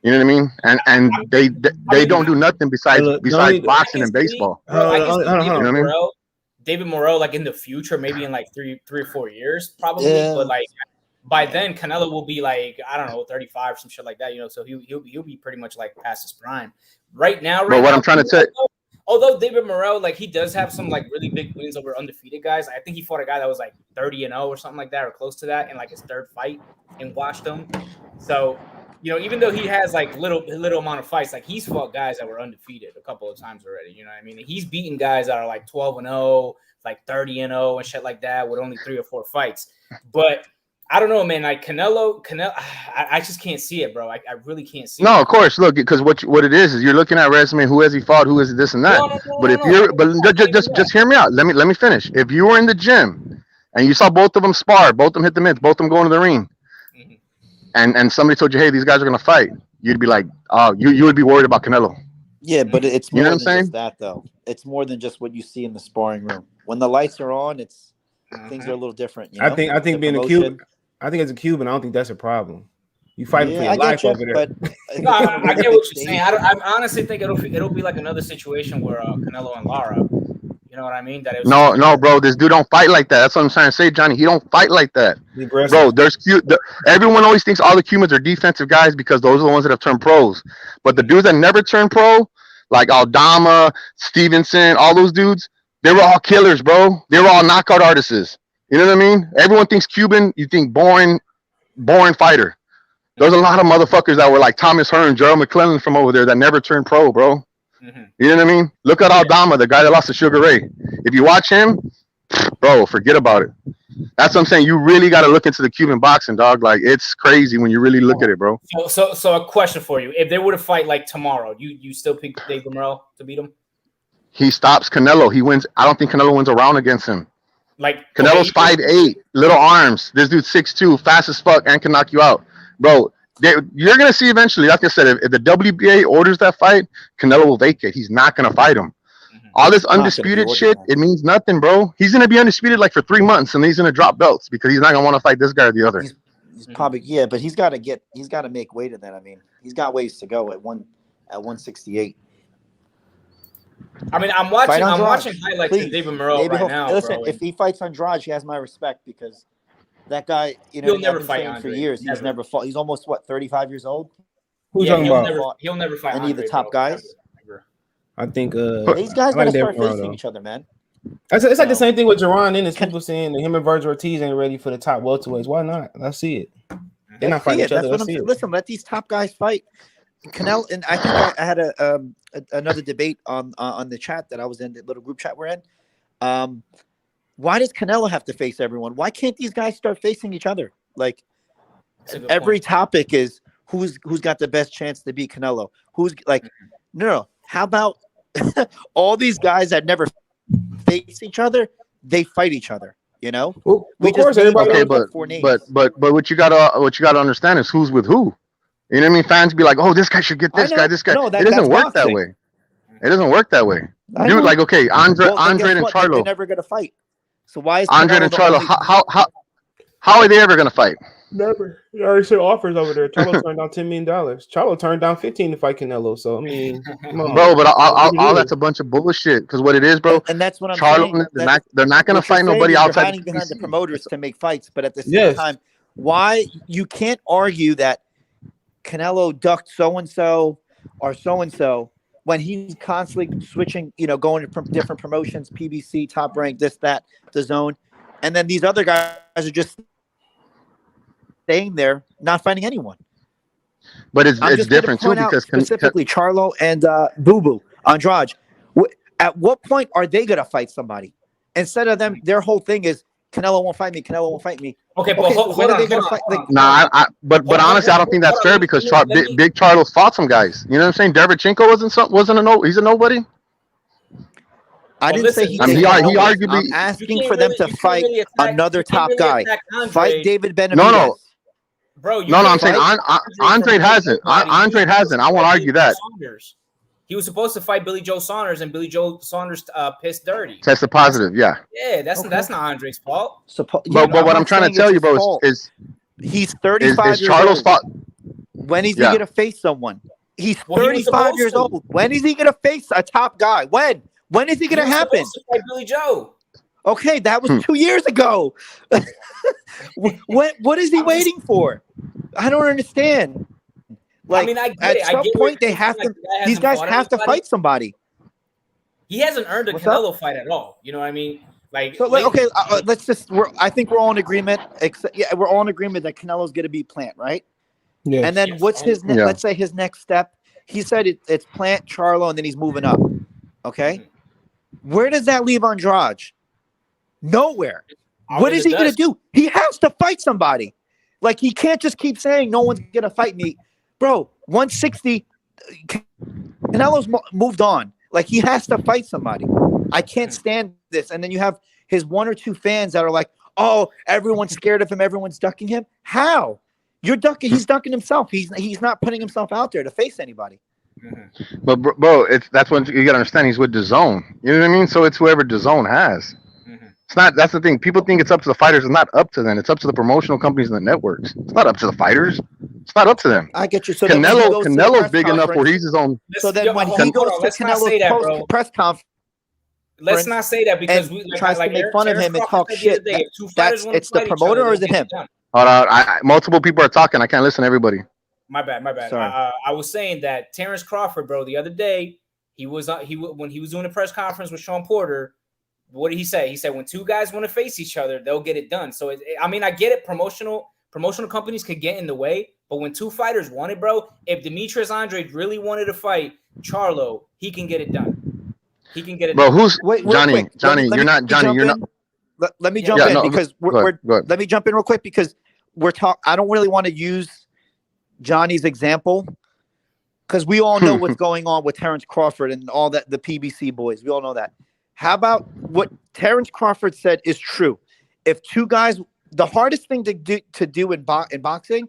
You know what I mean? And they don't do nothing besides boxing and baseball. You know what I mean? David Morrell, like in the future, maybe in like three or 4 years, probably. Yeah. But like by then, Canelo will be like, I don't know, 35, some shit like that. So he'll be pretty much like past his prime. Right now, I'm trying to say. Although David Morrell, like he does have some like really big wins over undefeated guys. I think he fought a guy that was like 30-0 or something like that, or close to that, in like his 3rd fight and watched him. So, even though he has like little amount of fights, like he's fought guys that were undefeated a couple of times already. You know what I mean? And he's beaten guys that are like 12-0, like 30-0 and shit like that with only 3 or 4 fights. But I don't know, man. Like Canelo, I just can't see it, bro. I really can't see it. No, of course. Look, because what it is you're looking at resume. Who has he fought? Who is this and that? Just hear me out. Let me finish. If you were in the gym and you saw both of them spar, both of them hit the mitts, both of them go into the ring, and somebody told you, hey, these guys are gonna fight, you'd be like, oh, you would be worried about Canelo. Yeah, but it's more than just that, though. It's more than just what you see in the sparring room. When the lights are on, things are a little different. I think being a Cuban. I think as a Cuban, I don't think that's a problem. You fight for your life over there. But no, I get what you're saying. I honestly think it'll be like another situation where Canelo and Lara. You know what I mean? No, bro. This dude don't fight like that. That's what I'm trying to say, Johnny. He don't fight like that, bro. Everyone always thinks all the Cubans are defensive guys because those are the ones that have turned pros. But the dudes that never turned pro, like Aldama, Stevenson, all those dudes, they were all killers, bro. They were all knockout artists. You know what I mean? Everyone thinks Cuban, you think boring fighter. There's a lot of motherfuckers that were like Thomas Hearn, Gerald McClellan from over there that never turned pro, bro. You know what I mean? Look at Aldama, the guy that lost to Sugar Ray. If you watch him, bro, forget about it. That's what I'm saying. You really got to look into the Cuban boxing, dog. Like, it's crazy when you really look at it, bro. So a question for you. If they were to fight like tomorrow, you still pick David Morrell to beat him? He stops Canelo. He wins. I don't think Canelo wins a round against him. Like Canelo's 5'8", little arms. This dude's 6'2", fast as fuck, and can knock you out, bro. You're gonna see eventually. Like I said, if the WBA orders that fight, Canelo will vacate. He's not gonna fight him. All this undisputed shit, it means nothing, bro. He's gonna be undisputed like for 3 months, and then he's gonna drop belts because he's not gonna want to fight this guy or the other. He's probably but he's got to make weight in that. I mean, he's got ways to go at 168. I mean, I'm watching highlights of David Morrell right now. Listen, bro. if he fights Andrade, he has my respect because that guy, he'll never fight for years. He's never fought. He's almost 35 years old. Who's talking about? He'll never fight any of the top guys. I think these guys gotta start facing each other, man. It's like the same thing with Jerron Ennis. People saying that him and Virgil Ortiz ain't ready for the top welterweights. Why not? Let's see it. They're not fighting each other. Let's see it. Listen, let these top guys fight. Canelo, and I think I had another debate on the chat that I was in, the little group chat we're in. Why does Canelo have to face everyone? Why can't these guys start facing each other? Like every topic is who's got the best chance to beat Canelo? Who's like no. How about all these guys that never face each other? They fight each other. You know. Well, of course, everybody. Okay, but what you gotta understand is who's with who. You know what I mean? Fans be like, "Oh, this guy should get this guy, this guy." No, it doesn't work that way. It doesn't work that way. Dude, like, okay, Andre and Charlo. They're never gonna fight. So why is Andre and Charlo? How are they ever gonna fight? Never. You already said offers over there. Charlo turned down $10 million. Charlo turned down 15 to fight Canelo. So I mean, bro, but all that's a bunch of bullshit. Because what it is, bro, and that's what I'm saying. They're not gonna fight nobody outside. Hiding behind the promoters to make fights, but at the same time, why you can't argue that Canelo ducked so and so or so and so when he's constantly switching, going to different promotions, PBC, Top Rank, this, that, the Zone, and then these other guys are just staying there, not fighting anyone. But it's different too because specifically Charlo and Boo Boo Andrade. At what point are they gonna fight somebody? Instead of them, their whole thing is Canelo won't fight me. Canelo won't fight me. Okay, but when are they gonna fight? But honestly, I don't think that's fair because Big Charlo's fought some guys. You know what I'm saying? Derevchenko wasn't he's a nobody. I didn't say he. I mean, he arguably. I'm asking for them to fight another top guy. Fight David Benavidez. No. Bro, I'm saying Andre hasn't. Andre hasn't. I won't argue that. He was supposed to fight Billy Joe Saunders, and Billy Joe Saunders pissed dirty. Tested positive, yeah. Yeah, that's not Andre's fault. But what I'm trying to tell you, bro, is he's 35 years old. Fault. When is he going to face someone? He's 35 years old. When is he going to face a top guy? When is he going to happen? Fight Billy Joe. Okay, that was 2 years ago. What is he waiting for? I don't understand. Like, I mean, at some point, they have to. These guys have to fight somebody. He hasn't earned a Canelo fight at all. You know what I mean? Okay, let's just. I think we're all in agreement. We're all in agreement that Canelo's going to be Plant, right? Yeah. And then what's his? Let's say his next step. He said it's Plant, Charlo, and then he's moving up. Okay, where does that leave Andrade? Nowhere. What is he going to do? He has to fight somebody. Like, he can't just keep saying no one's going to fight me. Bro, 160, Canelo's moved on. Like, he has to fight somebody. I can't stand this. And then you have his one or two fans that are like, oh, everyone's scared of him. Everyone's ducking him. How? You're ducking. He's ducking himself. He's not putting himself out there to face anybody. But, bro, that's what you got to understand. He's with DAZN. You know what I mean? So it's whoever DAZN has. It's not. That's the thing. People think it's up to the fighters. It's not up to them. It's up to the promotional companies and the networks. It's not up to the fighters. It's not up to them. I get you. So Canelo's big enough where he's his own. So then when he goes to Canelo's press conference, let's not say that because we tries to make fun of him and talk shit. It's the promoter or is it him? Hold on. Multiple people are talking. I can't listen to everybody. My bad. I was saying that Terrence Crawford, bro, the other day when he was doing a press conference with Sean Porter. What did he say? He said when two guys want to face each other, they'll get it done. So I mean, I get it. Promotional companies could get in the way, but when two fighters want it, bro, if Demetrius Andrade really wanted to fight Charlo, he can get it done. He can get it done. Bro, who's Johnny? Johnny, you're not Johnny. You're not. Let me jump in because let me jump in real quick because I don't really want to use Johnny's example because we all know what's going on with Terrence Crawford and all that, the PBC boys. We all know that. How about what Terrence Crawford said is true? If two guys, the hardest thing to do in boxing,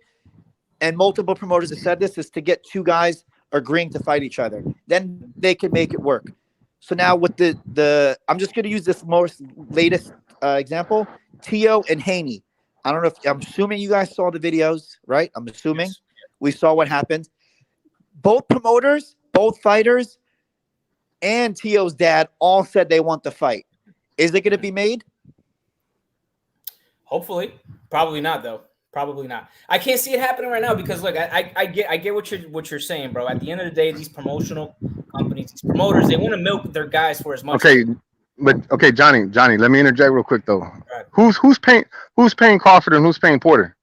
and multiple promoters have said this, is to get two guys agreeing to fight each other. Then they can make it work. So now with the I'm just going to use this most latest example, Tio and Haney. I don't know if I'm assuming you guys saw the videos, right? I'm assuming we saw what happened. Both promoters, both fighters, and Tio's dad all said they want the fight. Is it going to be made? Hopefully. Probably not, though. Probably not. I can't see it happening right now because look, I get what you're saying, bro. At the end of the day, these promotional companies, these promoters, they want to milk their guys for as much. Okay, Johnny, let me interject real quick though. Right. Who's paying Crawford and who's paying Porter?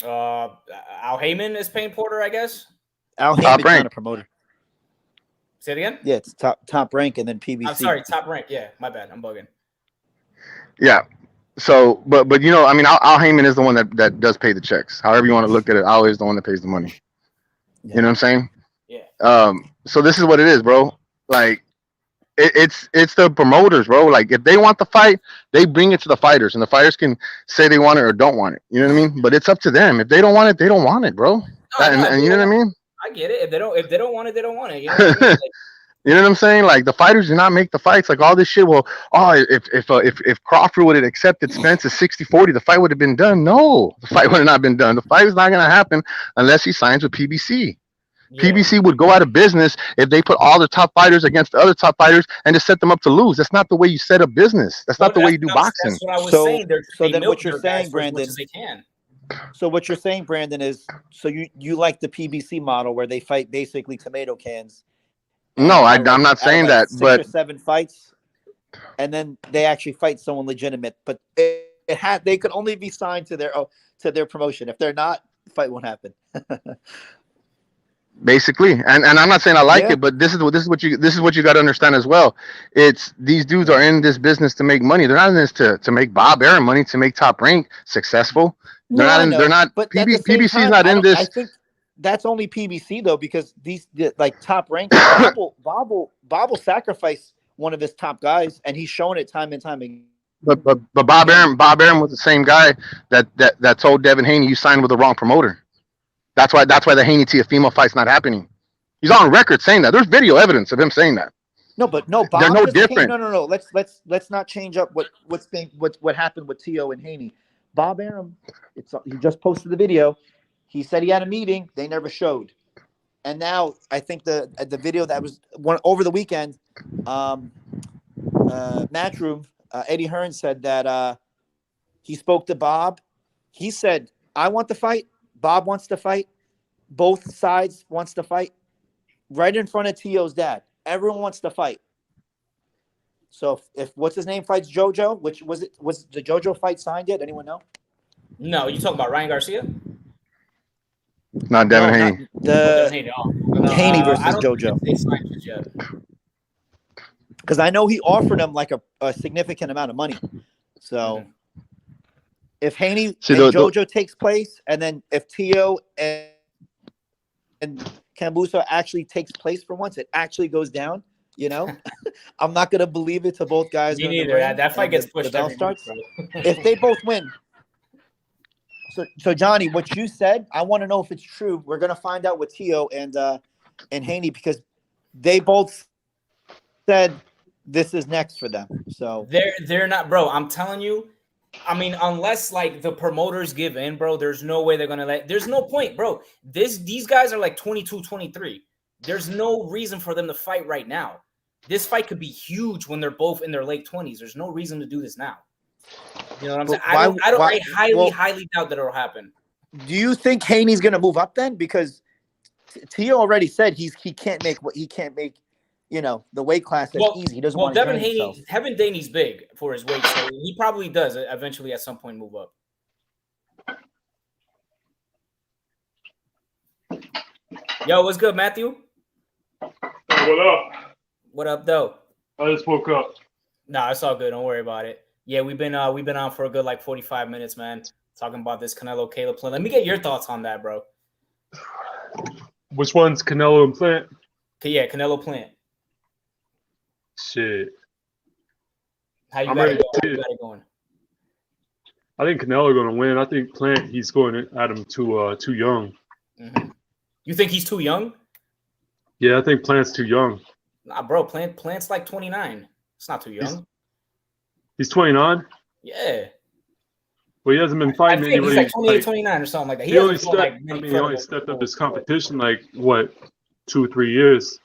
Al Heyman is paying Porter, I guess. Al Heyman's not a promoter. Say it again? Yeah, it's top rank and then PBC. I'm sorry, Top Rank. Yeah, my bad. I'm bugging. Yeah. So, but you know, I mean, Al Heyman is the one that does pay the checks. However you want to look at it, Al is the one that pays the money. Yeah. You know what I'm saying? Yeah. So this is what it is, bro. Like, it's the promoters, bro. Like, if they want the fight, they bring it to the fighters, and the fighters can say they want it or don't want it. You know what I mean? But it's up to them. If they don't want it, they don't want it, bro. And you know what I mean? I get it. If they don't want it, they don't want it. You know what I mean? Like, you know what I'm saying? Like, the fighters do not make the fights. Like, all this shit. Well, if Crawford would have accepted Spence's 60-40, the fight would have been done. No, the fight would have not been done. The fight is not going to happen unless he signs with PBC. Yeah. PBC would go out of business if they put all the top fighters against the other top fighters and just set them up to lose. That's not the way you set up business. That's not the way you do boxing. That's what I was saying. So then what you're saying, Brandon, as they can. So what you're saying, Brandon, is so you like the PBC model where they fight basically tomato cans. No, I'm not saying that, 6 but or 7 fights, and then they actually fight someone legitimate. But they could only be signed to their promotion. If they're not, the fight won't happen. Basically, and I'm not saying I like it, but this is what you got to understand as well. It's these dudes are in this business to make money. They're not in this to make Bob Arum money, to make Top Rank successful. They're not. But PBC is not in this. I think that's only PBC though, because these like Top Rank. Bob will sacrifice one of his top guys, and he's shown it time and time again. But Bob Arum was the same guy that told Devin Haney you signed with the wrong promoter. That's why the Haney Teofimo fight's not happening. He's on record saying that. There's video evidence of him saying that. No, Bob, they're no different. No. Let's not change up what happened with Tio and Haney. Bob Arum, he just posted the video. He said he had a meeting. They never showed. And now I think the video that was over the weekend, Matchroom, Eddie Hearn said that he spoke to Bob. He said, I want the fight. Bob wants to fight. Both sides wants to fight. Right in front of Tio's dad. Everyone wants to fight. So if what's his name fights JoJo, which was the JoJo fight signed yet? Anyone know? No, you talking about Ryan Garcia? Not Devin Haney. Haney versus JoJo. Because I know he offered him like a significant amount of money. So if Haney and JoJo takes place, and then if Tio and Kambusa actually takes place for once, it actually goes down. You know, I'm not gonna believe it to both guys. Me neither. That fight gets pushed. The bell starts. If they both win. So Johnny, what you said, I want to know if it's true. We're gonna find out with Tio and Haney, because they both said this is next for them. So they're not, bro. I'm telling you. I mean, unless like the promoters give in, bro, there's no way they're gonna there's no point, bro. These guys are like 22, 23. There's no reason for them to fight right now. This fight could be huge when they're both in their late 20s. There's no reason to do this now. You know what I'm saying? I highly doubt that it'll happen. Do you think Haney's gonna move up then? Because Tio already said he can't make you know, the weight class that's easy. He doesn't want to Devin Haney's big for his weight, so he probably does eventually at some point move up. Yo, what's good, Matthew? What up? What up, though? I just woke up. Nah, it's all good. Don't worry about it. Yeah, we've been on for a good like 45 minutes, man, talking about this Canelo Caleb plan. Let me get your thoughts on that, bro. Which one's Canelo and Plant? Yeah, Canelo Plant. Shit. How you I'm got ready it to going? How see you it. got it going? I think Canelo going to win. I think Plant, he's going at him too young. Mm-hmm. You think he's too young? Yeah, I think Plant's too young. Nah, bro. Plant's like 29. It's not too young. He's 29? Yeah. Well, he hasn't been I fighting think he's anybody. like 28, 29 or something like that. He only hasn't fought, stepped. many He only credible stepped up people. this competition like what, 2 or 3 years.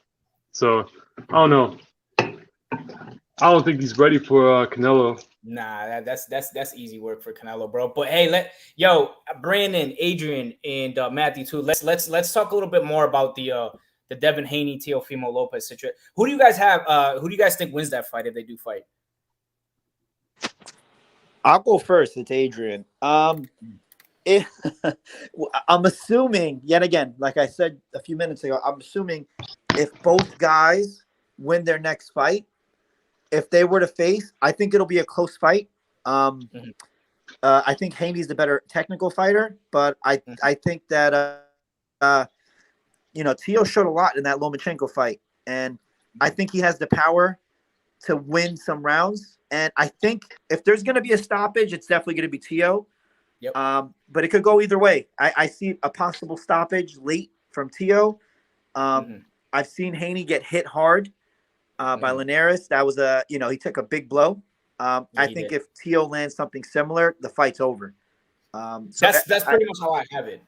So I don't know. I don't think he's ready for Canelo. Nah, that's easy work for Canelo, bro. But hey, Brandon, Adrian, and Matthew too. Let's talk a little bit more about the Devin Haney, Teofimo Lopez situation. Who do you guys have? Who do you guys think wins that fight if they do fight? I'll go first. It's Adrian. I'm assuming, yet again, like I said a few minutes ago, I'm assuming if both guys win their next fight, if they were to face, I think it'll be a close fight. I think Haney's the better technical fighter, but I think that Teo showed a lot in that Lomachenko fight, and I think he has the power to win some rounds. And I think if there's going to be a stoppage, it's definitely going to be Teo. Yep. But it could go either way. I see a possible stoppage late from Teo. I've seen Haney get hit hard by Linares. That was he took a big blow. I think if Teo lands something similar, the fight's over. That's pretty much how I have it.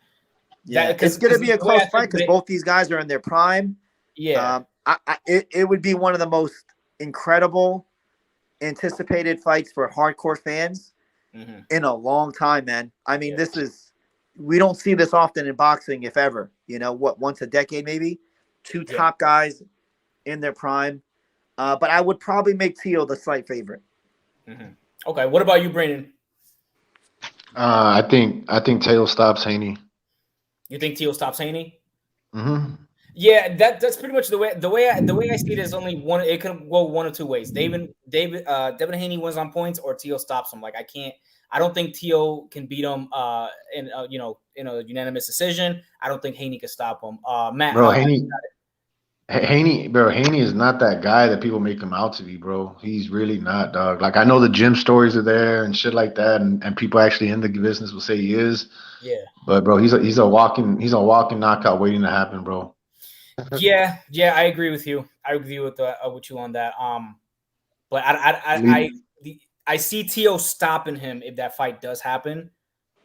Yeah, it's going to be a close fight because both these guys are in their prime. Yeah. It would be one of the most incredible anticipated fights for hardcore fans in a long time, man. I mean, we don't see this often in boxing, if ever. Once a decade, maybe. Two top guys in their prime. But I would probably make Teo the slight favorite. Okay, what about you, Brandon? I think Teo stops Haney. You think Teo stops Haney? Mm-hmm. Yeah, that's pretty much the way I see it is only one. It could go one of two ways. Devin Haney wins on points, or Teo stops him. Like I don't think Teo can beat him in a unanimous decision. I don't think Haney can stop him. Matt, bro, Haney is not that guy that people make him out to be, bro. He's really not, dog. Like I know the gym stories are there and shit like that, and people actually in the business will say he is. Yeah. But bro, he's a walking knockout waiting to happen, bro. Yeah, I agree with you. I agree with you on that. But I see Teo stopping him if that fight does happen.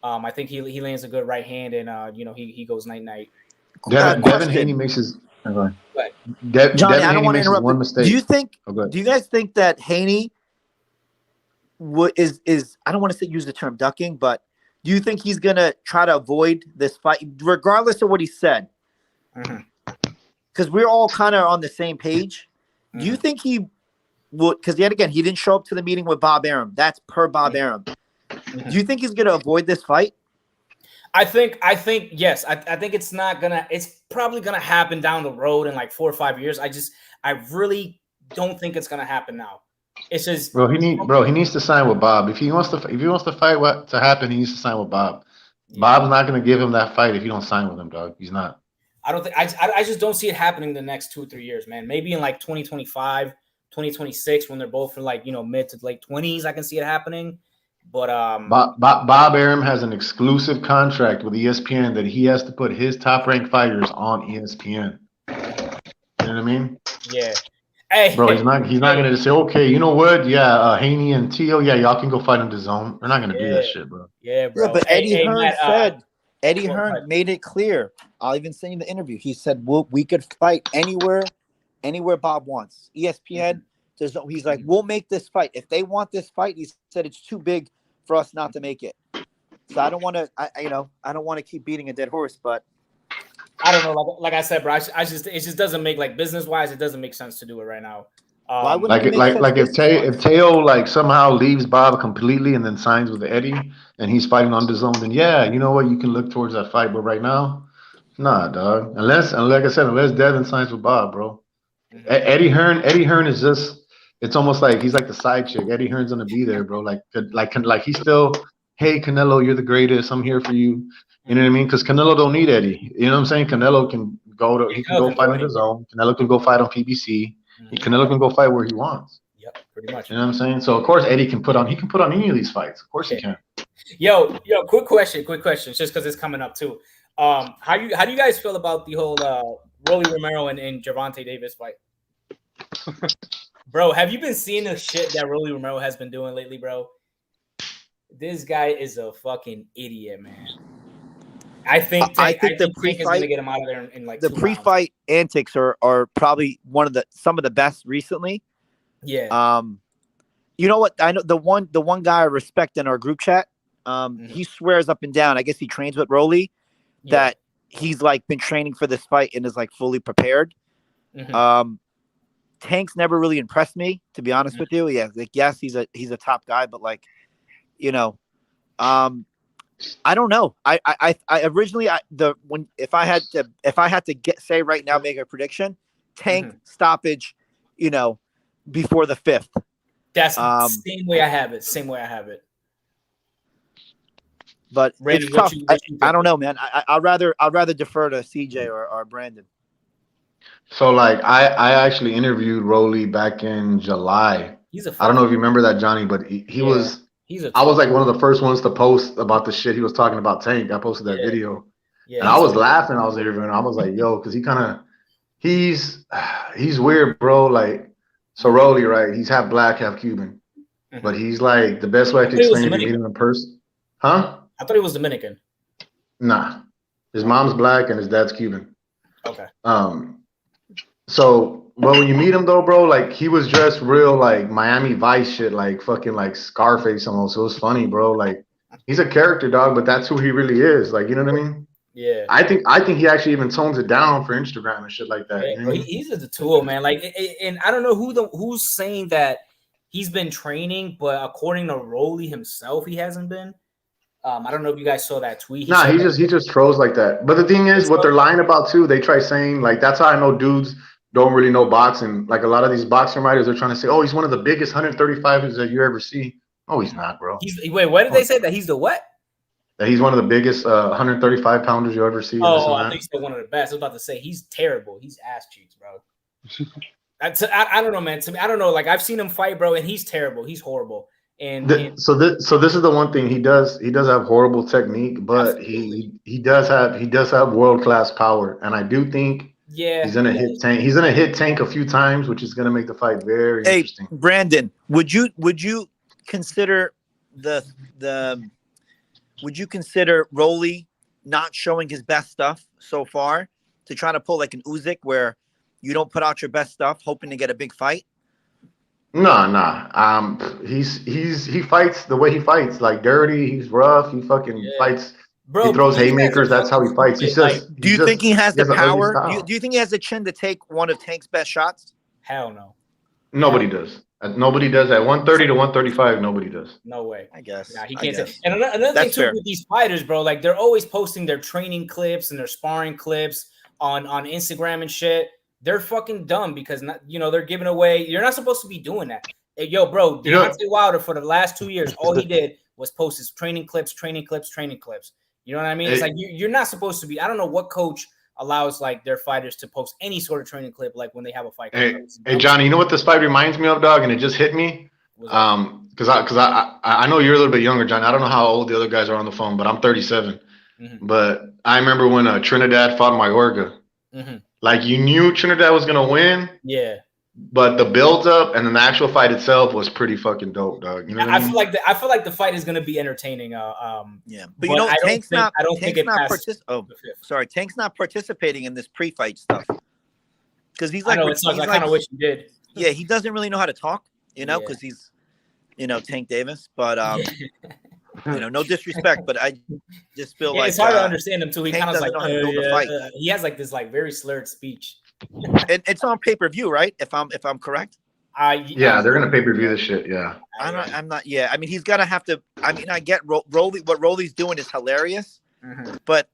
I think he lands a good right hand and he goes night. Devin Haney makes his. Johnny, Devin I don't want to makes interrupt. one mistake. Do you guys think that Haney is I don't want to use the term ducking, but do you think he's gonna try to avoid this fight regardless of what he said? Because we're all kind of on the same page. Do you think he would? Because yet again, he didn't show up to the meeting with Bob Arum. That's per Bob Arum. Do you think he's gonna avoid this fight? I think yes. I think it's probably gonna happen down the road in like 4 or 5 years. I really don't think it's gonna happen now. It's just he needs to sign with Bob. If he wants to fight what to happen, he needs to sign with Bob. Yeah. Bob's not gonna give him that fight if you don't sign with him, dog. He's not. I don't think I just don't see it happening the next 2 or 3 years, man. Maybe in like 2025, 2026, when they're both in like mid to late 20s, I can see it happening. But Bob Arum has an exclusive contract with ESPN that he has to put his top ranked fighters on ESPN. You know what I mean? Yeah. Hey, bro, he's not gonna just say, okay, you know what? Yeah, Haney and Teo, yeah, y'all can go fight in the zone. They're not gonna do that shit, bro. Yeah, bro. Yeah, but Eddie Hearn said. Eddie Hearn made it clear. I'll even say in the interview, he said we could fight anywhere Bob wants. ESPN, he's like, we'll make this fight. If they want this fight, he said it's too big for us not to make it. So I don't want to keep beating a dead horse, but I don't know. Like I said, bro, it just doesn't make, like, business wise, it doesn't make sense to do it right now. Why wouldn't if Teo like somehow leaves Bob completely and then signs with Eddie and he's fighting on the zone, then yeah, you know what, you can look towards that fight. But right now, nah, dog. Unless Devin signs with Bob, bro. Eddie Hearn is just, it's almost like he's like the side chick. Eddie Hearn's gonna be there, bro. Like he's still hey, Canelo, you're the greatest. I'm here for you. You know what I mean? Because Canelo don't need Eddie. You know what I'm saying? Canelo can he can go fight on his own. Canelo can go fight on PBC. Canelo can go fight where he wants. Yep, pretty much. You know what I'm saying? So of course Eddie can put on any of these fights. Of course he can. Yo, quick question, just because it's coming up too. How do you guys feel about the whole Rolly Romero and Gervonta Davis fight? Bro, have you been seeing the shit that Rolly Romero has been doing lately, bro? This guy is a fucking idiot, man. I think the Tank is gonna get him out of there in like the 2 pre-fight antics are probably some of the best recently. Yeah. You know what? I know the one guy I respect in our group chat. He swears up and down. I guess he trains with Rolly. That he's like been training for this fight and is like fully prepared. Tank's never really impressed me, to be honest with you. Yeah, like yes, he's a top guy, but like, you know, I don't know. I originally if I had to say right now, make a prediction, Tank stoppage, you know, before the 5th. That's the same way I have it. But Brandon, it's tough. I don't know, man. I'd rather defer to CJ or Brandon. So like I actually interviewed Rolly back in July. I don't know if you remember that, Johnny, but he was. I was like one of the first ones to post about the shit he was talking about Tank. I posted that video, and I was laughing. I was interviewing. I was like, yo, because he's weird, bro. Like, so Rolly, right? He's half black, half Cuban, but he's like the best way I can explain it. If you meet him in person, huh? I thought he was Dominican. Nah, his mom's black and his dad's Cuban. Okay. So, but when you meet him though, bro, like he was dressed real like Miami Vice shit, like fucking like Scarface almost. It was funny, bro. Like he's a character, dog, but that's who he really is. Like, you know what I mean? Yeah. I think he actually even tones it down for Instagram and shit like that. Yeah, bro, he's just a tool, man. Like, and I don't know who's saying that he's been training, but according to Rolly himself, he hasn't been. I don't know if you guys saw that tweet. He just trolls like that. But the thing is, what they're lying about too, they try saying like that's how I know dudes don't really know boxing. Like a lot of these boxing writers are trying to say, oh, he's one of the biggest 135ers that you ever see. Oh, he's not, bro. Wait, what did they say? That he's the what? That he's one of the biggest 135 pounders you ever see. Oh, I think he's one of the best. I was about to say he's terrible. He's ass cheeks, bro. I don't know, man. To me, I don't know. Like I've seen him fight, bro, and he's terrible. He's horrible. So this is the one thing he does. He does have horrible technique, but he does have world class power, and I do think he's gonna hit Tank. He's gonna hit Tank a few times, which is gonna make the fight very interesting. Brandon, would you consider would you consider Rolly not showing his best stuff so far to try to pull like an Usyk where you don't put out your best stuff hoping to get a big fight? Nah. He fights the way he fights, like dirty. He's rough. He fucking fights. Bro, he throws haymakers. That's how he fights. Do you think he has the power? Do you think he has the chin to take one of Tank's best shots? Hell no. Nobody does. Nobody does at 130 to 135. Nobody does. No way. I guess. Nah, he can't say. And another thing too with these fighters, bro, like they're always posting their training clips and their sparring clips on Instagram and shit. They're fucking dumb because they're giving away. You're not supposed to be doing that. Hey, yo, bro, Deontay Wilder for the last 2 years, all he did was post his training clips. You know what I mean? It's like you're not supposed to be. I don't know what coach allows like their fighters to post any sort of training clip like when they have a fight. Hey, Johnny, you know what this fight reminds me of, dog? And it just hit me. Because I know you're a little bit younger, Johnny. I don't know how old the other guys are on the phone, but I'm 37. But I remember when Trinidad fought Mayorga. Like you knew Trinidad was gonna win. Yeah. But the build up and then the actual fight itself was pretty fucking dope, dog. You know what I mean? I feel like the fight is gonna be entertaining. Yeah, but you know, Tank's not participating in this pre-fight stuff because he's like, I kind of wish he did. Yeah, he doesn't really know how to talk, because he's, Tank Davis. But no disrespect, but I just feel like it's hard to understand him too. He kind of like fight. He has like this like very slurred speech. And it's on pay-per-view, right? If I'm correct. Yeah, they're gonna pay-per-view this shit. Yeah. I'm not. Yeah, I mean, he's gonna have to. I mean, I get Rolly. What Rolly's doing is hilarious, but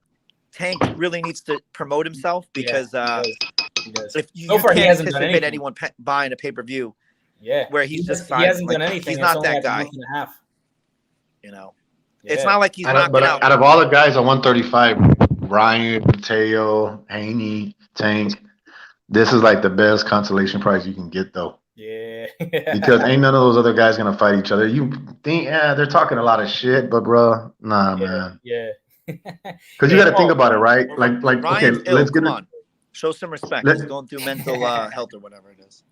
Tank really needs to promote himself because he does. If you can't anticipate anyone buying a pay-per-view, where he's just he hasn't done anything. He's not that guy. Month and a half. It's Yeah. not like he's knocking out. Out of all the guys at 135, Ryan, Mateo, Haney, Tank, this is like the best consolation prize you can get though. Yeah. Because ain't none of those other guys gonna fight each other. You think, yeah, they're talking a lot of shit, but bro, nah, man. Yeah. Because you got to think about it, right? Like, Ryan's okay, ill. let's get Come it. on, show some respect. Let- He's going through mental health or whatever it is.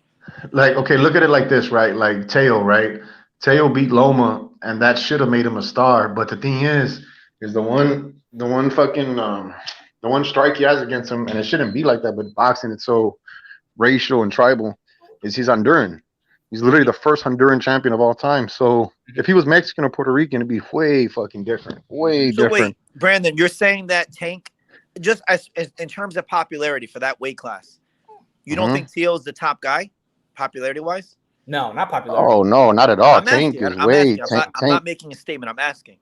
Like, okay, look at it like this, right? Like Teo, right? Teo beat Loma, and that should have made him a star. But the thing is the one fucking the one strike he has against him, and it shouldn't be like that. But boxing, it's so racial and tribal. Is he's Honduran? He's literally the first Honduran champion of all time. So if he was Mexican or Puerto Rican, it'd be way fucking different. Way So different. wait, Brandon, you're saying that Tank, just as in terms of popularity for that weight class, you don't Mhm. think Teal's the top guy, popularity wise? No, not popular. Oh no, not at all. I'm Tank asking. is I'm way asking. I'm not making a statement. I'm asking.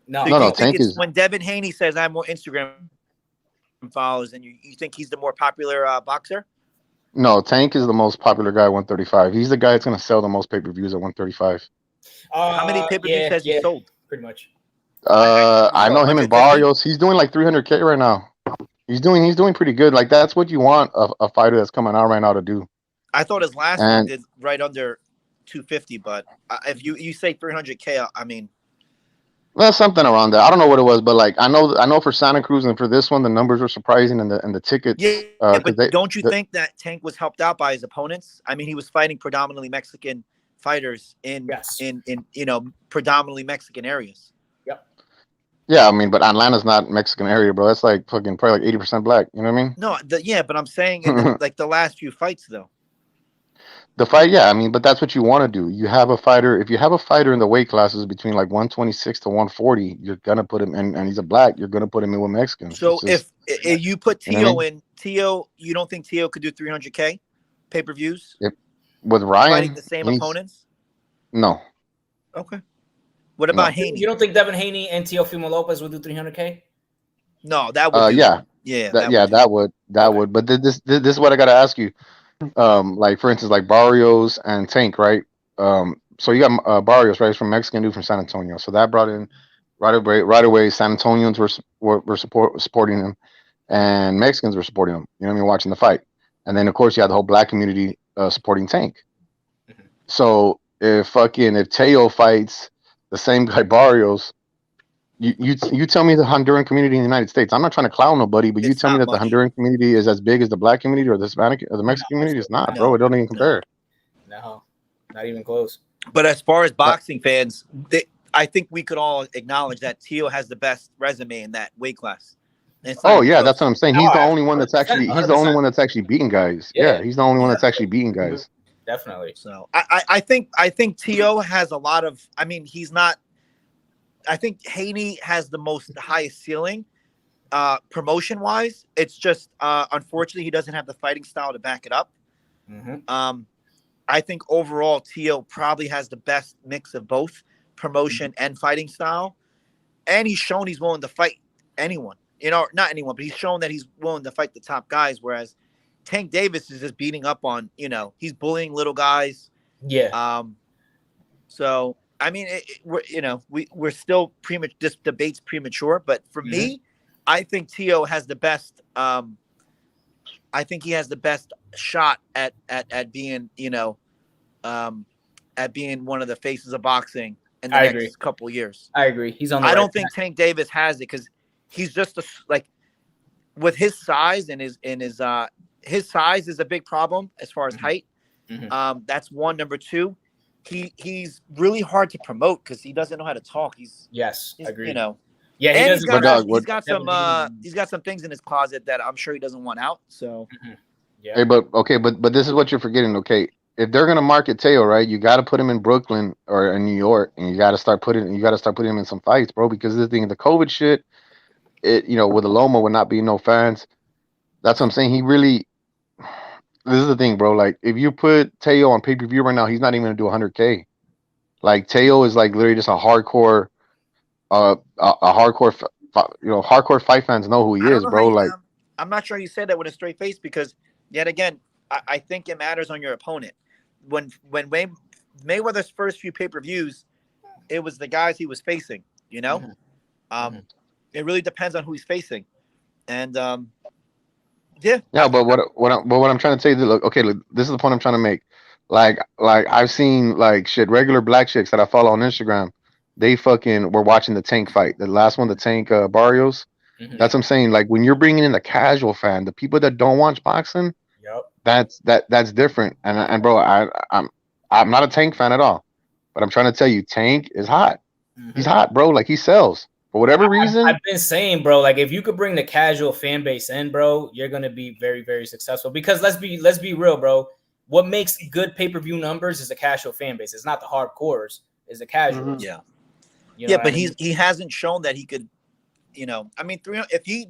No. Do No, you no, think Tank it's is- when Devin Haney says I have more Instagram followers, and you think he's the more popular boxer? No, Tank is the most popular guy at 135. He's the guy that's gonna sell the most pay-per-views at 135. How many pay-per-views has he sold? Pretty much. I know him 150? and Barrios. He's doing like 300K right now. He's doing pretty good. Like that's what you want a fighter that's coming out right now to do. I thought his last one And- did right under 250, but if you say 300K, I mean, Well, something around that. I don't know what it was, but like I know for Santa Cruz and for this one, the numbers were surprising and the tickets. yeah, 'cause but don't you the- think that Tank was helped out by his opponents? I mean, he was fighting predominantly Mexican fighters in Yes. in predominantly Mexican areas. Yeah, I mean, but Atlanta's not Mexican area, bro. That's like fucking probably like 80% black. You know what I mean? No, but I'm saying in like the last few fights though. The fight, yeah, I mean, but that's what you want to do. You have a fighter. If you have a fighter in the weight classes between like 126 to 140, you're gonna put him in, and he's a black. You're gonna put him in with Mexicans. So It's just- if you put You know Teo what I in, Teo, you don't think Teo could do 300K pay-per-views with Ryan, fighting the same he's- opponents? No, Okay. What about No. Haney? You don't think Devin Haney and Teofimo Lopez would do 300K? No, that would. yeah, Yeah. that would. But this is what I gotta ask you. Like for instance, like Barrios and Tank, right? So you got Barrios, right? He's from Mexican dude from San Antonio. So that brought in right away. San Antonians were supporting him, and Mexicans were supporting him. You know what I mean? Watching the fight, and then of course you had the whole black community supporting Tank. Mhm. So if Teo fights the same guy Barrios, you tell me the Honduran community in the United States. I'm not trying to clown nobody, but you It's tell me not that the much. Honduran community is as big as the black community or the Hispanic or the Mexican community. It's not, bro. It don't even compare. No, not even close. But as far as boxing fans, I think we could all acknowledge that Teo has the best resume in that weight class. And it's not Oh even yeah, close. that's what I'm saying. No, He's the I- only one that's 100%, actually he's the only one that's actually beating guys. Yeah. Yeah, he's the only one that's actually beating guys. Definitely. So I think Teo has a lot of. I mean, he's not. I think Haney has the most highest ceiling, promotion wise. It's just unfortunately he doesn't have the fighting style to back it up. Mm-hmm. I think overall Teo probably has the best mix of both promotion and fighting style, and he's shown he's willing to fight anyone. You know, not anyone, but he's shown that he's willing to fight the top guys. Whereas Tank Davis is just beating up on, he's bullying little guys. Yeah. So I mean, we're still this debate's premature, but for me, I think Teo has the best. I think he has the best shot at being, at being one of the faces of boxing in the I next agree. couple of years. I agree. He's on the I right don't think Tank Davis has it because he's just with his size and his size is a big problem as far as Mhm. height. Mhm. That's one. Number two, he's really hard to promote because he doesn't know how to talk. Yes, I agree. Yeah, Yeah, he and does. he's got some things in his closet that I'm sure he doesn't want out. So Yeah. Hey, but this is what you're forgetting. Okay, if they're gonna market Teo, right, you got to put him in Brooklyn or in New York, and you got to start putting him in some fights, bro. Because the thing, the COVID shit, with the Loma would not be no fans. That's what I'm saying. He really. This is the thing, bro. Like, if you put Teo on pay-per-view right now, he's not even gonna do 100K. Like, Teo is like literally just a hardcore, hardcore fight fans know who he I don't is, know bro. how Like, I'm not sure you said that with a straight face because yet again, I think it matters on your opponent. When Mayweather's first few pay-per-views, it was the guys he was facing. You know, Mhm. it really depends on who he's facing, and yeah. Yeah, but what I'm trying to say is, look, okay, look, this is the point I'm trying to make. Like I've seen like shit, regular black chicks that I follow on Instagram. They fucking were watching the Tank fight, the last one, the Tank Barrios. Mhm. That's what I'm saying. Like when you're bringing in the casual fan, the people that don't watch boxing, Yep. that's different. And bro, I'm not a Tank fan at all, but I'm trying to tell you, Tank is hot. He's hot, bro. Like he sells for whatever reason. I've been saying, bro, like if you could bring the casual fan base in, bro, you're gonna be very, very successful. Because let's be real, bro. What makes good pay-per-view numbers is the casual fan base. It's not the hardcores, it's the casuals. Yeah. You know Yeah, what but I mean? he hasn't shown that he could, you know. I mean, 300. If he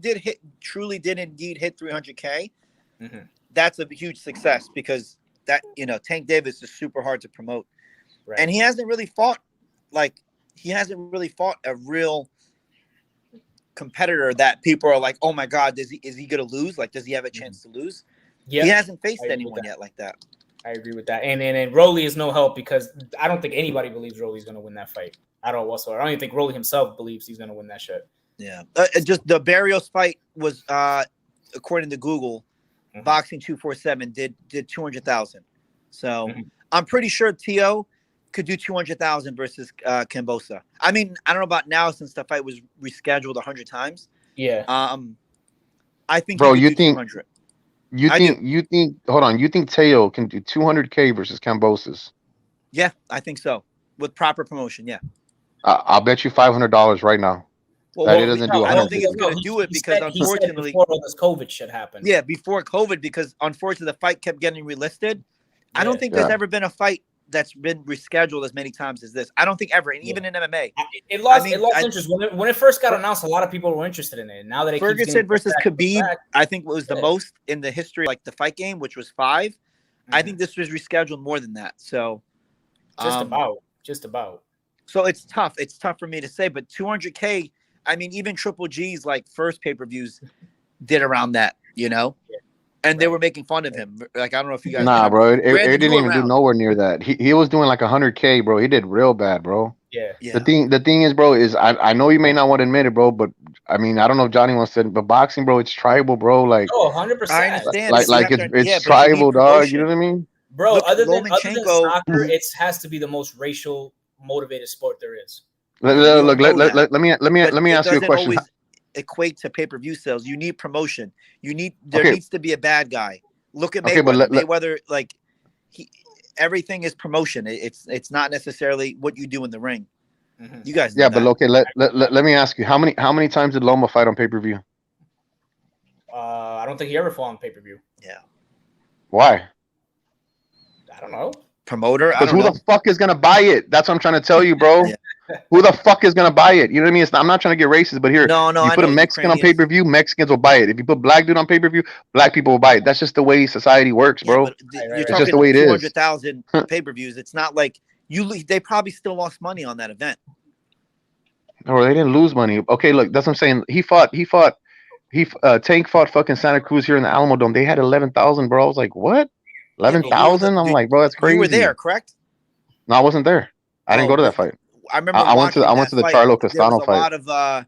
truly did indeed hit 300K, Mhm. that's a huge success because that, you know, Tank Davis is super hard to promote, Right. and he hasn't really fought a real competitor that people are like, oh my god, is he gonna lose? Like, does he have a chance to lose? Yeah, He hasn't faced I agree with anyone that. yet like that. I agree with that. And Rolly is no help because I don't think anybody believes Rolly's gonna win that fight at all whatsoever. I don't even think Rolly himself believes he's gonna win that shit. Yeah, just the Barrios fight was, according to Google, Mhm. Boxing 247 did 200,000. So Mhm. I'm pretty sure T.O. could do 200,000 versus Kambosa. I mean, I don't know about now since the fight was rescheduled 100 times. Yeah. I think Bro, he could you do think- 200. You think hold on, you think Teo can do 200K versus Cambosis? Yeah, I think so. With proper promotion, yeah. I'll bet you $500 right now. Well, That he doesn't do I don't think 150. it's going to do it because he said unfortunately, before all this COVID shit happened. yeah, before COVID, because unfortunately the fight kept getting relisted. I don't think there's Yeah. ever been a fight that's been rescheduled as many times as this. I don't think ever, and even in MMA. It lost I mean, interest when it first got announced. A lot of people were interested in it. Now that it keeps Ferguson getting versus pushed Khabib, back, I think was the Yeah. most in the history, like the fight game, which was 5. I Mhm. think this was rescheduled more than that. So, just about. So it's tough. It's tough for me to say, but 200K. I mean, even Triple G's like first pay-per-views did around that, you know, and they Right. were making fun of him. Like, I don't know if you guys. Nah, remember. bro, it Brandon, didn't you were even do around. nowhere near that. He was doing like 100K, bro. He did real bad, bro. Yeah. Yeah. The thing is, bro, is I know you may not want to admit it, bro, but I mean, I don't know if Johnny wants to, but boxing, bro, it's tribal, bro. Like, Oh, 100%. I understand. like but you have it's to- yeah, it's but you need tribal, dog. promotion. You know what I mean? Bro, Look, other than Lomachenko- soccer, it has to be the most racial motivated sport there is. Look, We all know that. let me But it ask you a doesn't question. always equate to pay-per-view sales. You need promotion. There Okay. needs to be a bad guy. Look at Mayweather. Okay, but Mayweather, like everything is promotion. It's not necessarily what you do in the ring. Mhm. You guys know Yeah, that. but okay, let me ask you, how many times did Loma fight on pay-per-view? I don't think he ever fought on pay-per-view. Why? I don't know. Promoter. I Because don't who know. the fuck is gonna buy it? That's what I'm trying to tell you, bro. Yeah. Who the fuck is gonna buy it? You know what I mean? I'm not trying to get racist, but here, No, you I put a know Mexican on Ukrainians. pay-per-view, Mexicans will buy it. If you put black dude on pay-per-view, black people will buy it. That's just the way society works, Yeah, bro. but Right, you're it's talking just the way it is. 200,000 pay-per-views. It's not like they probably still lost money on that event. Or they didn't lose money. Okay, look, that's what I'm saying. Tank fought fucking Santa Cruz here in the Alamo Dome. They had 11,000, bro. I was like, what? but who were 11,000? I'm like, bro, that's crazy. You were there, correct? No, I wasn't there. I didn't Oh, go to that fight. I remember. I went to watching the that Charlo fight. Castano There was fight.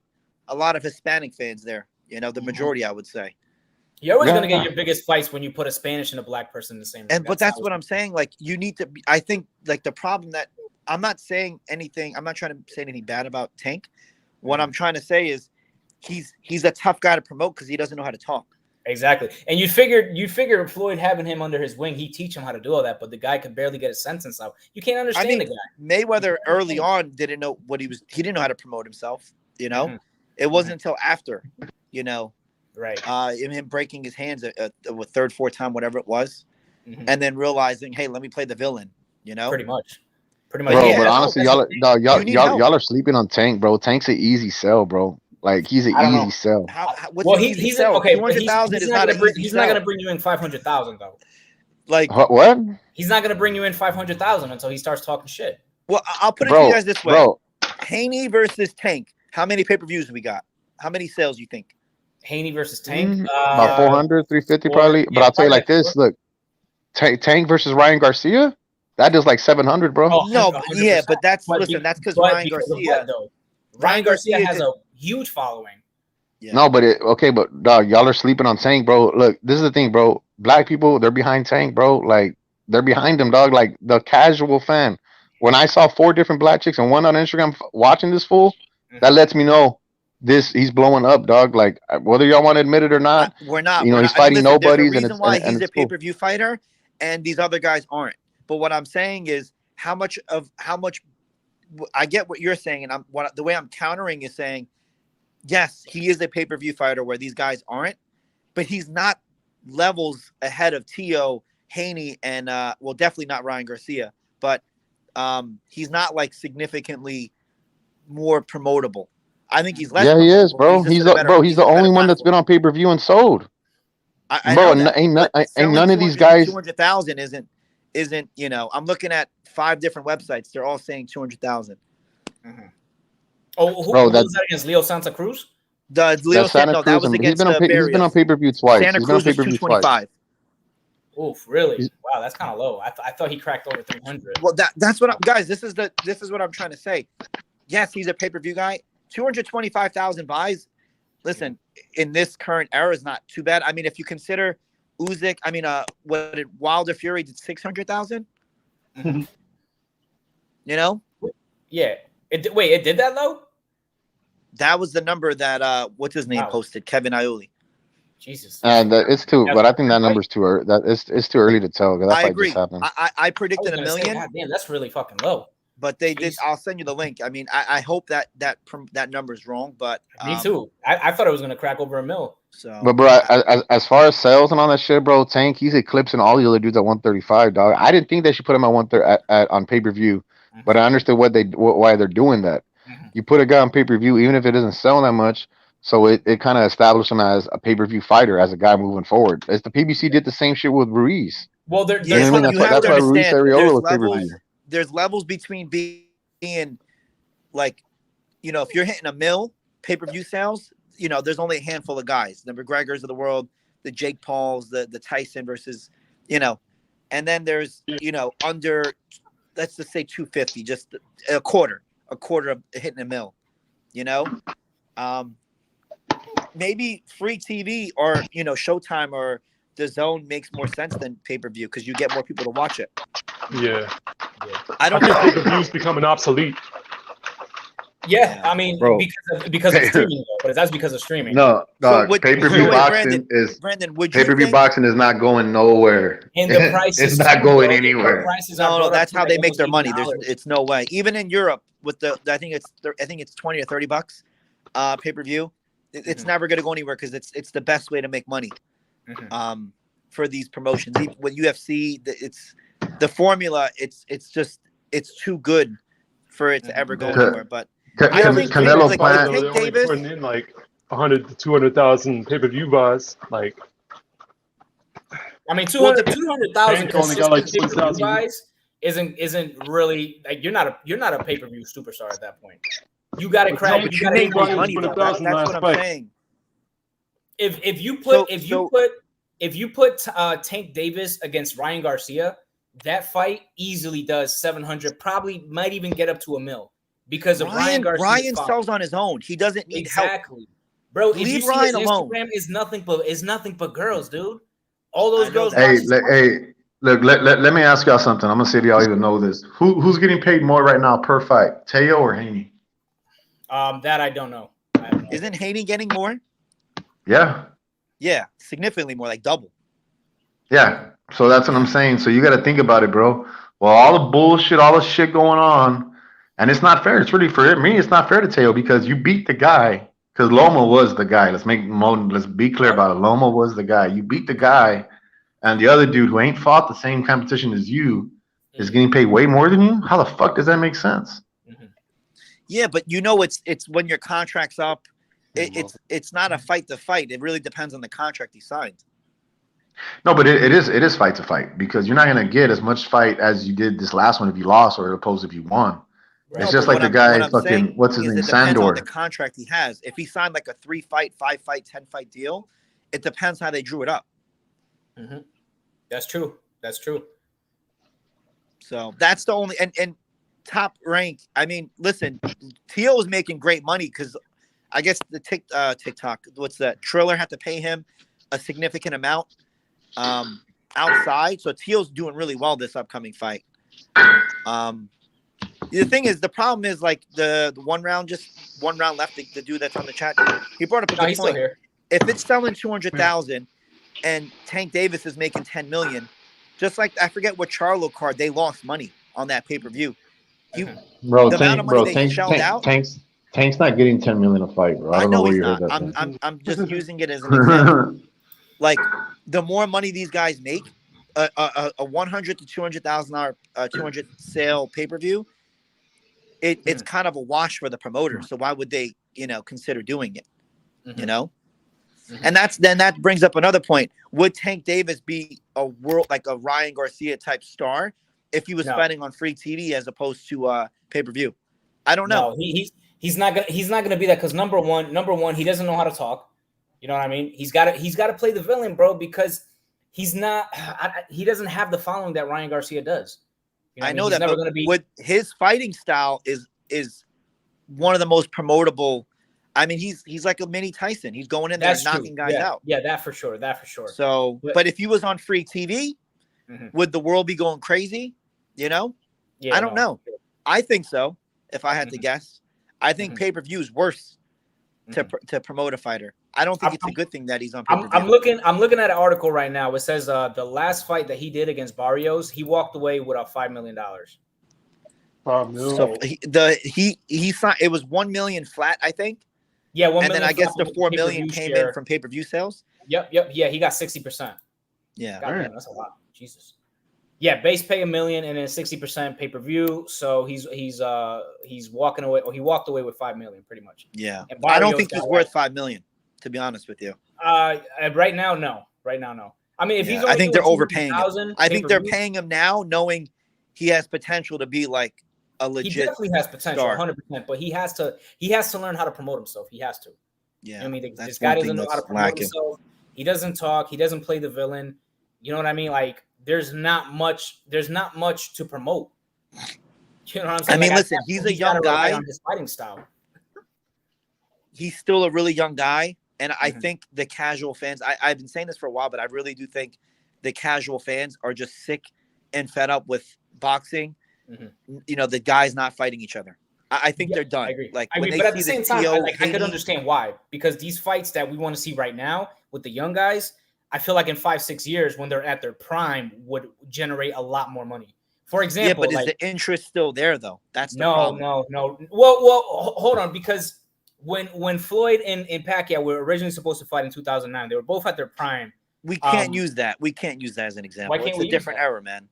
a lot of Hispanic fans there. You know, the majority, I would say. You're always Yeah. gonna get your biggest fights when you put a Spanish and a black person in the same ring. And but that's how what it's- I'm saying. Like, you need to be, I think, like, the problem that I'm not saying anything. I'm not trying to say anything bad about Tank. What I'm trying to say is he's a tough guy to promote because he doesn't know how to talk. Exactly. And you figure Floyd having him under his wing, he'd teach him how to do all that, but the guy could barely get a sentence out. You can't understand mean, the guy. Mayweather early on didn't know what he didn't know how to promote himself. You know, Mhm. it wasn't until after, you know, Right. him breaking his hands a third, fourth time, whatever it was, Mhm. and then realizing, hey, let me play the villain. You know, Pretty much. But Bro, yeah, but that's- honestly, that's- you need help. y'all are sleeping on Tank, bro. Tank's an easy sell, bro. Like he's an I don't easy know. sell. What's Well, an easy he's sell? okay, but 200,000 is not an easy he's sell. not gonna bring you in 500,000 though. Like, What? He's not gonna bring you in 500,000 until he starts talking shit. well, I'll put it to Bro, you guys this way: bro. Haney versus Tank. How many pay-per-views we got? How many sales you think? Haney versus Tank. About 400, 350 four- probably. But yeah, I'll tell you like probably this: look, Tank versus Ryan Garcia, that does like 700, bro. Oh, No, 100%. yeah, but that's But listen. That's because but Ryan because of Garcia. what, though? Ryan Garcia Garcia has did- a huge following. Yeah. No, but but dog, y'all are sleeping on Tank, bro. Look, this is the thing, bro. Black people, they're behind Tank, bro. Like they're behind him, dog. Like the casual fan. When I saw 4 different black chicks and one on Instagram watching this fool, that lets me know he's blowing up, dog. Like whether y'all want to admit it or not, We're not. you know, We're he's not. I mean, fighting listen, there's a nobodies, and reason it's why and he's a it's cool. pay-per-view fighter, and these other guys aren't. But what I'm saying is, how much. I get what you're saying, and the way I'm countering is saying, yes, he is a pay-per-view fighter where these guys aren't, but he's not levels ahead of Tio, Haney, and well, definitely not Ryan Garcia, but he's not like significantly more promotable. I think he's less. Yeah, he is, promotable, bro. just He's in a better- he's the in a better only one that's platform. been on pay-per-view and sold. I Bro, know that, ain't but selling none of these 200 guys. 200,000 isn't, you know, I'm looking at 5 different websites. They're all saying 200,000. Oh, who Bro, was that against Leo Santa Cruz? The Leo That's Santa no, that Cruz, was and against he's been on Barrios. pay-per-view twice. Santa He's been on Cruz was pay-per-view twice. 225. Oof, really? He's- Wow, that's kind of low. I thought he cracked over 300. Well, that's what guys. This is what I'm trying to say. Yes, he's a pay-per-view guy. 225,000 buys. Listen, in this current era is not too bad. I mean, if you consider Usyk, I mean, what did Wilder Fury did 600,000? Mhm. You know, Yeah. It did that low? that was the number that what's his name Wow. posted, Kevin Iole. Jesus. And it's too, That's but I think that right. number's too early. That it's too early to tell because that I fight agree. just happened. I predicted I a was gonna say, million, God damn, that's really fucking low. but they did. Jeez. I'll send you the link. I mean, I hope that number is wrong, but Me too. I thought it was gonna crack over a mil. So, But bro, as far as sales and all that shit, bro, Tank he's eclipsing all the other dudes at 135, dog. I didn't think they should put him at 130 on pay-per-view, but I understood why they're doing that. Mhm. You put a guy on pay-per-view, even if it doesn't sell that much, so it kind of established him as a pay-per-view fighter, as a guy moving forward. As the PBC did the same shit with Ruiz. Well, they're Yeah, You know what I mean? you have That's to why Ruiz understand, Arreola there's was levels. pay-per-view. There's levels between being like, you know, if you're hitting a mill pay-per-view sales, you know, there's only a handful of guys, the McGregors of the world, the Jake Pauls, the Tyson versus, you know, and then there's, you know, under, let's just say 250, just a quarter of hitting a mill, you know. Maybe free TV or, you know, Showtime or the Zone makes more sense than pay-per-view because you get more people to watch it. Yeah. I I don't think know. pay-per-view's becoming obsolete. Yeah, I mean, Bro. because of streaming, though, but that's because of streaming. No, So dog. what- Pay-per-view so wait, boxing is Brandon, would you pay-per-view think? boxing is not going nowhere. And the prices, it's not too, going bro. anywhere. The prices are No, brought up that's to, how like, they make almost their money. $80. It's no way. Even in Europe, with I think it's $20 or $30 pay-per-view. It's Mhm. never going to go anywhere because it's the best way to make money. Mhm. For these promotions, even with UFC, it's the formula. It's too good for it to ever go Okay. anywhere. But I think Canelo like, Plant. Tank They're only Davis- putting in like 100 to 200,000 pay-per-view buys. Like, I mean, Well, 200,000 Tank only got, like, consistent pay-per-view 20,000. buys isn't really like you're not a pay-per-view superstar at that point. You got to But crack. Tank You you got to make Tank more Ryan money. put Though. 1,000 That's last what I'm fight. saying. If you put So- Tank Davis against Ryan Garcia, that fight easily does 700. Probably might even get up to a mil because of Ryan Garcia. Ryan sells on his own. He doesn't need help. Exactly, bro. If you Leave see Ryan his alone. Instagram, is nothing but girls, dude. All those I know girls. that. Hey, watch his fight. look. Let me ask y'all something. I'm gonna see if y'all even know this. Who's getting paid more right now per fight, Teo or Haney? That I don't know. Isn't Haney getting more? Yeah, Yeah, significantly more, like double. yeah. So that's what I'm saying. So you got to think about it, bro. Well, all the bullshit, all the shit going on, and it's not fair. It's really for me. It's not fair to Teo because you beat the guy. Because Loma was the guy. Let's be clear about it. Loma was the guy. You beat the guy, and the other dude who ain't fought the same competition as you is getting paid way more than you. How the fuck does that make sense? Yeah, but you know, it's when your contract's up. It's not a fight to fight. It really depends on the contract he signed. No, but it is fight to fight because you're not gonna get as much fight as you did this last one if you lost or opposed if you won. Right. It's No, just but like the what guy I'm saying fucking what's his is name, it depends on Sandor. the contract he has. If he signed like a 3-fight, 5-fight, 10-fight deal, it depends how they drew it up. That's true. That's true. So that's the only and top rank. I mean, listen, Tio is making great money because I guess the TikTok, what's that? Triller had to pay him a significant amount outside. So Tio's doing really well this upcoming fight. The thing is, the problem is like the one round left. The dude that's on the chat, he brought up a good point. If it's selling 200,000 and Tank Davis is making 10 million, just like I forget what Charlo card, they lost money on that pay-per-view. Bro, the amount of money they shelled out. Tank's not getting 10 million a fight, bro. I know where he's you not. heard that. I'm just using it as an example. Like the more money these guys make, a $100,000 to $200,000 200 sale pay-per-view, it's kind of a wash for the promoter. So why would they, consider doing it? And that brings up another point. Would Tank Davis be a Ryan Garcia type star if he was fighting on free TV as opposed to pay-per-view? I don't know. No, he's not gonna be that because number one, he doesn't know how to talk. You know what I mean? He's got to play the villain, bro, because he doesn't have the following that Ryan Garcia does. I know that, but with his fighting style is one of the most promotable. I mean, he's like a mini Tyson. He's going in there and knocking guys out. Yeah, that for sure. So, but if he was on free TV, would the world be going crazy? Yeah, I don't know. I think so. If I had to guess, I think pay-per-view is worse to promote a fighter. I don't think it's a good thing that he's on pay-per-view. I'm looking at an article right now. It says the last fight that he did against Barrios, he walked away with $5 million. So he signed. It was 1 million flat, I think. Yeah, and then I guess the 4 million came in from pay-per-view sales. Yep. Yeah, he got 60%. Yeah, damn, that's a lot. Jesus. Yeah, base pay $1 million and then 60% pay-per-view. So he's walking away, or he walked away with $5 million, pretty much. Yeah, I don't think he's worth $5 million, to be honest with you. Right now, no. I mean, if he's, I think they're overpaying him. I think they're paying him now, knowing he has potential to be like a legit. He definitely has potential, 100%. But he has to learn how to promote himself. He has to. Yeah, I mean, this guy doesn't know how to promote himself. He doesn't talk. He doesn't play the villain. You know what I mean? Like, there's not much to promote. You know what I'm saying? I mean, listen, he's a young guy. On his fighting style. He's still a really young guy. And I think the casual fans, I've been saying this for a while, but I really do think the casual fans are just sick and fed up with boxing. The guys not fighting each other. I think they're done. I agree. Like, but at the same time, I could understand why. Because these fights that we want to see right now with the young guys, I feel like in 5-6 years, when they're at their prime, would generate a lot more money. For example, but is the interest still there though? That's the problem. No. Well, hold on, because when Floyd and Pacquiao were originally supposed to fight in 2009, they were both at their prime. We can't use that. We can't use that as an example. It's a different era, man.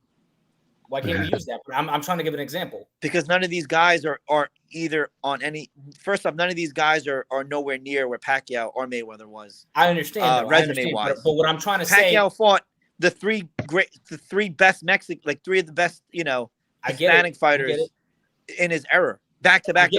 Why can't we use that? I'm trying to give an example. Because none of these guys are either on any. First off, none of these guys are nowhere near where Pacquiao or Mayweather was. I understand, resume-wise. But what I'm trying to say, Pacquiao fought the three best Mexican, like three of the best, Hispanic fighters in his era, back to back.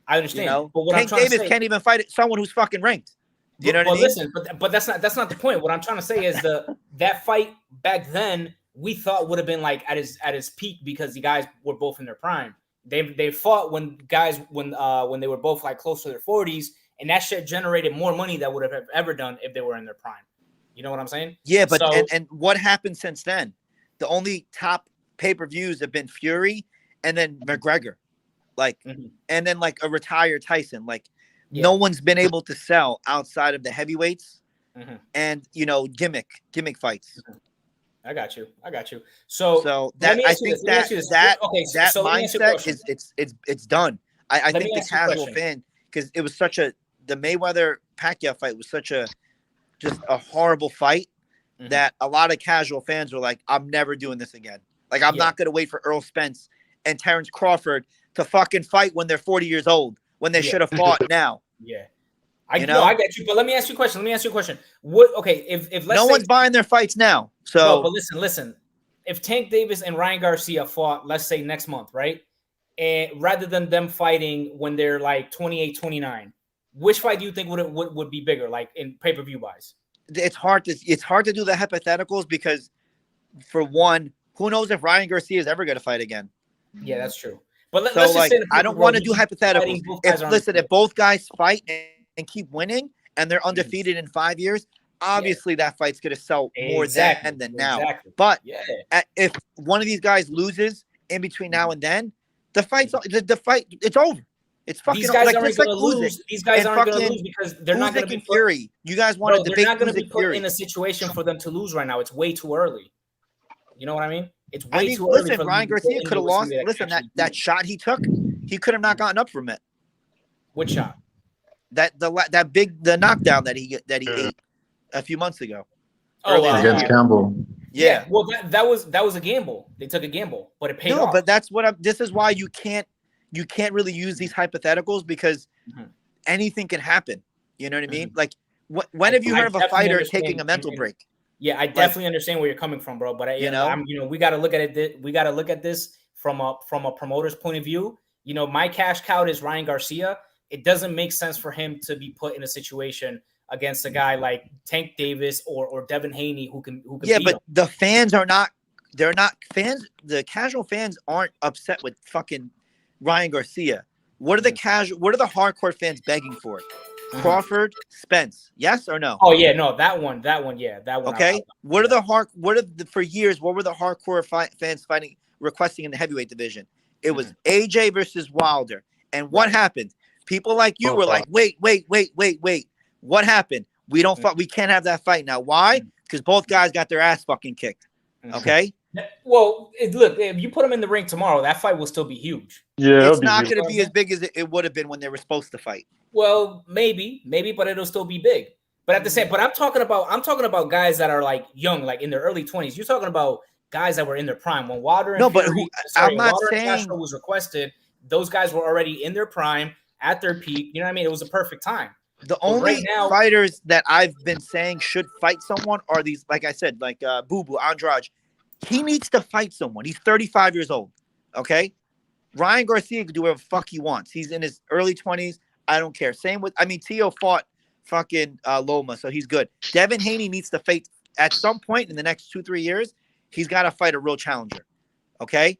I understand. But what Tank Davis can't even fight someone who's fucking ranked. You know what I mean? Listen, but that's not the point. What I'm trying to say is that fight back then we thought would have been like at his peak because the guys were both in their prime. They fought when they were both like close to their 40s, and that shit generated more money than would have ever done if they were in their prime. You know what I'm saying? Yeah, but and what happened since then? The only top pay-per-views have been Fury and then McGregor, and then like a retired Tyson. No one's been able to sell outside of the heavyweights and gimmick fights. I got you. So that I think that mindset it's done. I think the casual fan, because it was the Mayweather Pacquiao fight was such just a horrible fight that a lot of casual fans were like, I'm never doing this again. Like, I'm not going to wait for Errol Spence and Terrence Crawford to fucking fight when they're 40 years old, when they should have fought now. Yeah. I get you, but let me ask you a question. If no one's buying their fights now. So, no, but listen. If Tank Davis and Ryan Garcia fought, let's say next month, right? And rather than them fighting when they're like 28, 29, which fight do you think would be bigger, like in pay-per-view wise? It's hard to do the hypotheticals because, for one, who knows if Ryan Garcia is ever going to fight again? Yeah, that's true. But So let's just like, say the I people, don't bro, want to he's do hypotheticals. fighting, both guys If are listen, if undefeated. both guys fight and keep winning and they're undefeated in 5 years, obviously that fight's gonna sell more Exactly. than now. Exactly. But Yeah. if one of these guys loses in between now and then, the fight it's over. It's fucking These guys like, aren't just like going to Usyk lose. These guys and aren't going to fucking lose because they're not going Usyk to be and put, Fury. You guys want to bro, they're debate not going to be Usyk put Fury. in a situation for them to lose right now. It's way too early. You know what I mean? It's way I mean, too early listen, for them Ryan to be put Garcia in could have there with lost. somebody Listen, can actually that beat shot he took, he could have not gotten up from it. Which shot? The knockdown that he ate a few months ago. Oh, Earlier this Against year. Campbell. Yeah. Well, that was a gamble. They took a gamble, but it paid No, off. but that's what this is why you can't really use these hypotheticals because anything can happen. You know what I mean? Like, when have you heard of a definitely fighter understand. taking a mental break? Yeah, I definitely understand where you're coming from, bro. But we got to look at it. We got to look at this from a promoter's point of view. You know, my cash cow is Ryan Garcia. It doesn't make sense for him to be put in a situation against a guy like Tank Davis or Devin Haney who can Yeah, beat but him. the fans are not. They're not fans. The casual fans aren't upset with fucking Ryan Garcia. What are the hardcore fans begging for? Crawford, Spence, yes or no? Oh yeah, no, that one, yeah, that one. Okay. What were the hardcore fans fighting, requesting in the heavyweight division? It was AJ versus Wilder. And what happened? People like you were like, wait. What happened? We can't have that fight now. Why? Because both guys got their ass fucking kicked. Okay. Well, look, if you put them in the ring tomorrow, that fight will still be huge. Yeah, It's not going to be as big as it would have been when they were supposed to fight. Well, maybe, but it'll still be big. But at the same, but I'm talking about guys that are like young, like in their early 20s. You're talking about guys that were in their prime when Wilder and Wilder and Castro was requested. Those guys were already in their prime, at their peak. You know what I mean? It was a perfect time. The only fighters that I've been saying should fight someone are these, like I said, like Boo Boo Andrade. He needs to fight someone. He's 35 years old. Okay. Ryan Garcia can do whatever the fuck he wants. He's in his early 20s. I don't care. Same with, Tio fought fucking Loma, so he's good. Devin Haney needs to fight at some point in the next 2-3 years. He's got to fight a real challenger. Okay.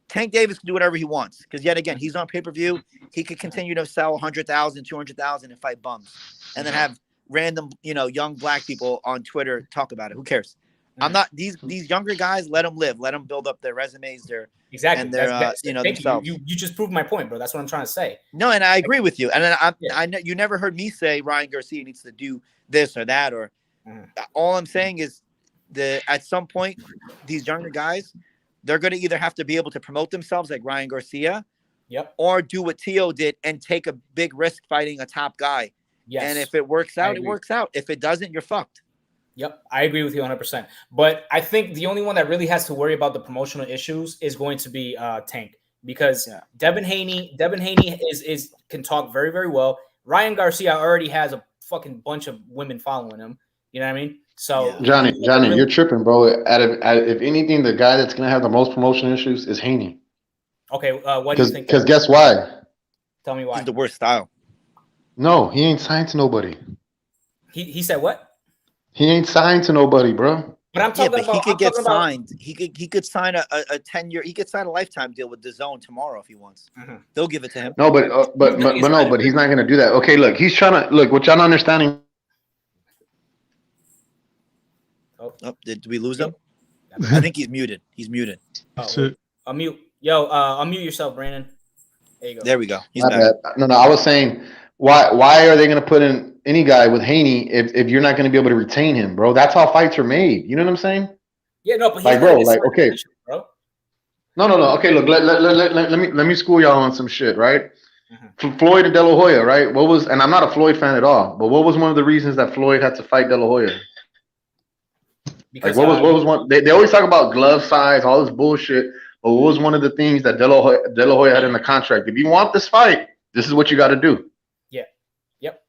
Tank Davis can do whatever he wants because yet again, he's on pay-per-view. He could continue to sell 100,000, 200,000 and fight bums and then have random, young black people on Twitter talk about it. Who cares? I'm not these younger guys. Let them live. Let them build up their resumes. And their themselves. You just proved my point, bro. That's what I'm trying to say. No, and I agree with you. And then I know you never heard me say Ryan Garcia needs to do this or that. Or all I'm saying is at some point these younger guys, they're going to either have to be able to promote themselves like Ryan Garcia, or do what Tio did and take a big risk fighting a top guy. Yes. And if it works out, it works out. If it doesn't, you're fucked. Yep, I agree with you 100%. But I think the only one that really has to worry about the promotional issues is going to be Tank because Devin Haney is can talk very, very well. Ryan Garcia already has a fucking bunch of women following him. You know what I mean? So Johnny, you're tripping, bro. If anything, the guy that's gonna have the most promotion issues is Haney. Okay, what do you think? Because guess why? Tell me why. He's the worst style. No, he ain't signed to nobody. He said what? He ain't signed to nobody, bro. But I'm talking about he could get signed. He could sign a 10-year. He could sign a lifetime deal with DAZN tomorrow if he wants. They'll give it to him. No, but he's not gonna do that. Okay, look, he's trying to look. What y'all not understanding? Oh, did we lose him? I think he's muted. He's muted. Unmute. Yo, unmute yourself, Brandon. There you go. There we go. He's back. No, I was saying, why are they gonna put in any guy with Haney if you're not gonna be able to retain him, bro? That's how fights are made. You know what I'm saying? Yeah, no, but okay. Bro. No. Okay, look, let me school y'all on some shit, right? From Floyd to De La Hoya, right? And I'm not a Floyd fan at all, but what was one of the reasons that Floyd had to fight De La Hoya? Because what was one? They always talk about glove size, all this bullshit. But what was one of the things that De La Hoya had in the contract? If you want this fight, this is what you got to do. Yeah. Yep.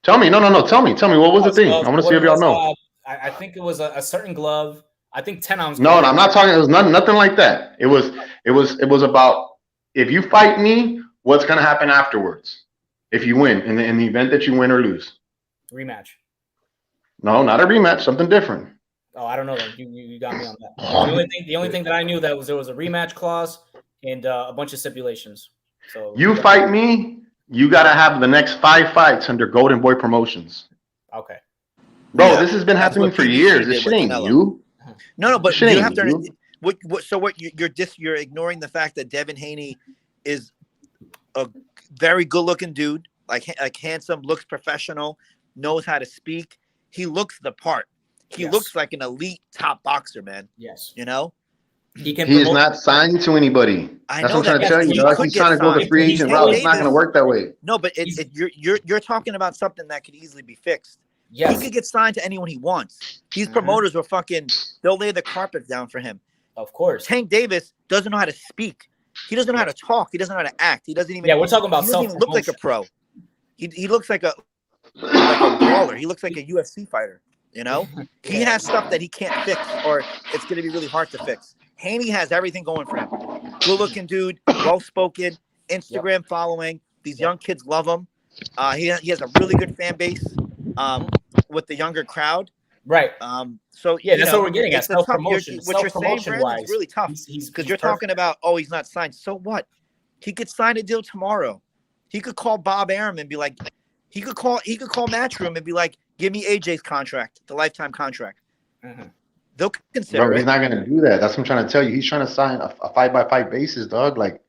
Tell me. No. Tell me. What was the thing? I want to see if y'all know. I think it was a certain glove. I think 10 ounce. No, I'm not talking. It was nothing like that. It was about if you fight me, what's gonna happen afterwards? If you win in the event that you win or lose. Rematch. No, not a rematch. Something different. Oh, I don't know. You got me on that. The only thing that I knew that there was a rematch clause, and a bunch of stipulations. So You fight me, you gotta have the next 5 fights under Golden Boy Promotions. Okay. Bro, Yeah, this has been that's happening what for PBC years. did This shit with ain't Canelo. you. No, but Shit you ain't have to. you. You're ignoring the fact that Devin Haney is a very good-looking dude, like handsome, looks professional, knows how to speak. He looks the part. He Yes. looks like an elite top boxer, man. Yes. You know, He can He is promote. not signed to anybody. I That's know what I'm trying that, to tell but you, he dog. could He's get trying to go the signed. free He's agent Tank route. It's not going to Davis- work that way. No, but He's- you're talking about something that could easily be fixed. Yes. He could get signed to anyone he wants. These Mhm. promoters will they'll lay the carpet down for him. Of course. Tank Davis doesn't know how to speak. He doesn't know how to talk. He doesn't know how to act. He doesn't even. Yeah, we're talking about He doesn't even look like a self-promotion. pro. He looks like a brawler. He looks like a UFC fighter. You know, he Yeah. has stuff that he can't fix, or it's going to be really hard to fix. Haney has everything going for him. Good-looking dude, well-spoken, Instagram following. These young kids love him. He has a really good fan base with the younger crowd. Right. So Yeah, that's what we're getting at. it's a tough- Self-promotion. What you're saying, Brandon, Self-promotion-wise, is really tough. He's Because you're perfect. talking about, oh, he's not signed. So what? He could sign a deal tomorrow. He could call Bob Arum and be like, he could call Matchroom and be like, give me AJ's contract, the lifetime contract. Mhm. They'll consider Bro, it. he's not going to do that. That's what I'm trying to tell you. He's trying to sign a fight-by-fight basis, dog. Like,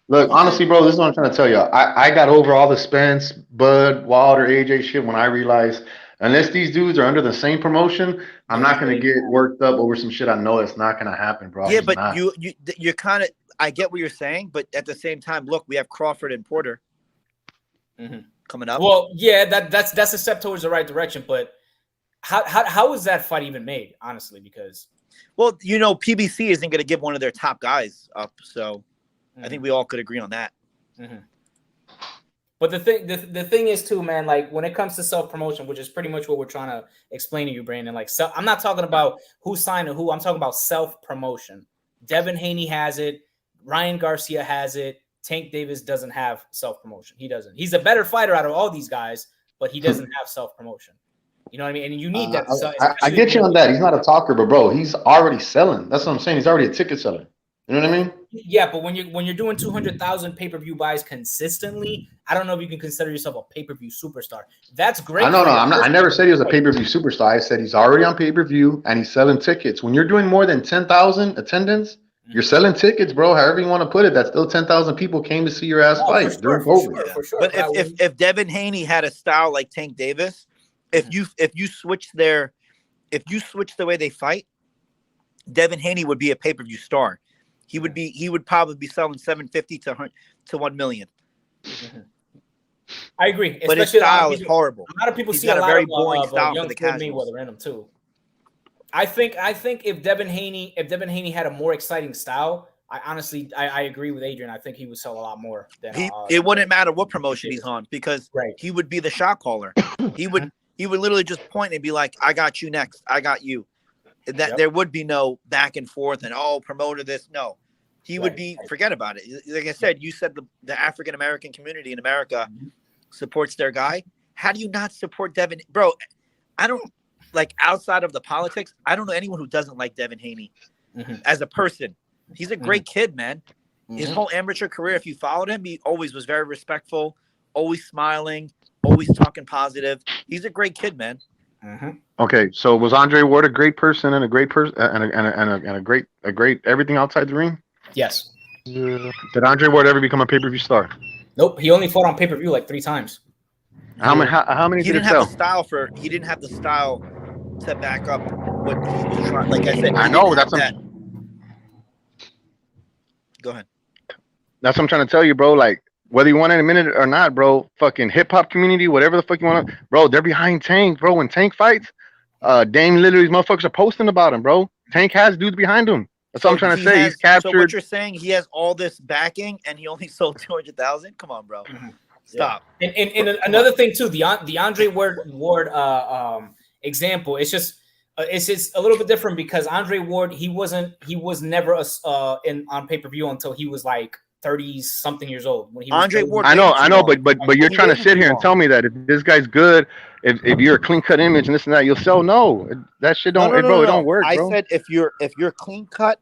look, honestly, bro, this is what I'm trying to tell you. I got over all the Spence, Bud, Wilder, AJ shit when I realized unless these dudes are under the same promotion, I'm not going to get worked up over some shit I know it's not going to happen, bro. Yeah, It's but not. you're kind of. I get what you're saying, but at the same time, look, we have Crawford and Porter Mhm. coming up. Well, yeah, that's a step towards the right direction, but how is that fight even made, honestly? Because Well, PBC isn't going to give one of their top guys up, so I think we all could agree on that. But the thing is too, man, like when it comes to self-promotion, which is pretty much what we're trying to explain to you, Brandon, like I'm not talking about who signed and who, I'm talking about self-promotion. Devin Haney has it, Ryan Garcia has it, Tank Davis doesn't have self-promotion. He doesn't. He's a better fighter out of all these guys, but he doesn't have self-promotion. You know what I mean? And you need that. I get you on that. He's not a talker, but bro, he's already selling. That's what I'm saying. He's already a ticket seller. You know what I mean? Yeah, but when you're doing 200,000 pay-per-view buys consistently, I don't know if you can consider yourself a pay-per-view superstar. That's great. No, I'm not. I never said he was a pay-per-view superstar. I said he's already on pay-per-view and he's selling tickets. When you're doing more than 10,000 attendance, you're selling tickets, bro. However you want to put it, that's still 10,000 people came to see your ass fight during COVID. For sure. But if Devin Haney had a style like Tank Davis, if you switch the way they fight, Devin Haney would be a pay-per-view star. He would probably be selling 750 to 1 million. I agree. But his Especially style is horrible. A lot of people He's see got a a lot very of boring style young for the Floyd casuals. Mayweather in him too. I think if Devin Haney had a more exciting style, I agree with Adrian. I think he would sell a lot more than It wouldn't matter what promotion he's on because he would be the shot caller. He would literally just point and be like, "I got you next. I got you." There would be no back and forth and promoter this. No, he would be forget about it. Like I said, you said the African American community in America supports their guy. How do you not support Devin, bro? I don't like outside of the politics. I don't know anyone who doesn't like Devin Haney as a person. He's a great kid, man. His whole amateur career, if you followed him, he always was very respectful, always smiling, always talking positive. He's a great kid, man. Okay, so was Andre Ward a great person and a great person and a great everything outside the ring? Yes. Did Andre Ward ever become a pay-per-view star? Nope. He only fought on pay-per-view like 3 times. How many He did it didn't sell? he didn't have the style to back up what he was trying. Like I said, I know, that's that. Go ahead. That's what I'm trying to tell you, bro. Like, whether you want it in a minute or not, bro, fucking hip-hop community, whatever the fuck you want to, bro, they're behind Tank, bro. When Tank fights, Dame Lillard's motherfuckers are posting about him, bro. Tank has dudes behind him. That's what I'm trying to say. He's captured. So what you're saying, he has all this backing and he only sold 200,000? Come on, bro. Stop. And another thing too, the Andre Ward example, it's just a little bit different because Andre Ward, he was never on pay-per-view until he was like 30-something years old. When he was Andre Ward, I know, but you're trying to sit here and tell me that if this guy's good, if you're a clean-cut image and this and that, you'll sell. No, that shit don't, bro. It don't work, bro. I said if you're clean-cut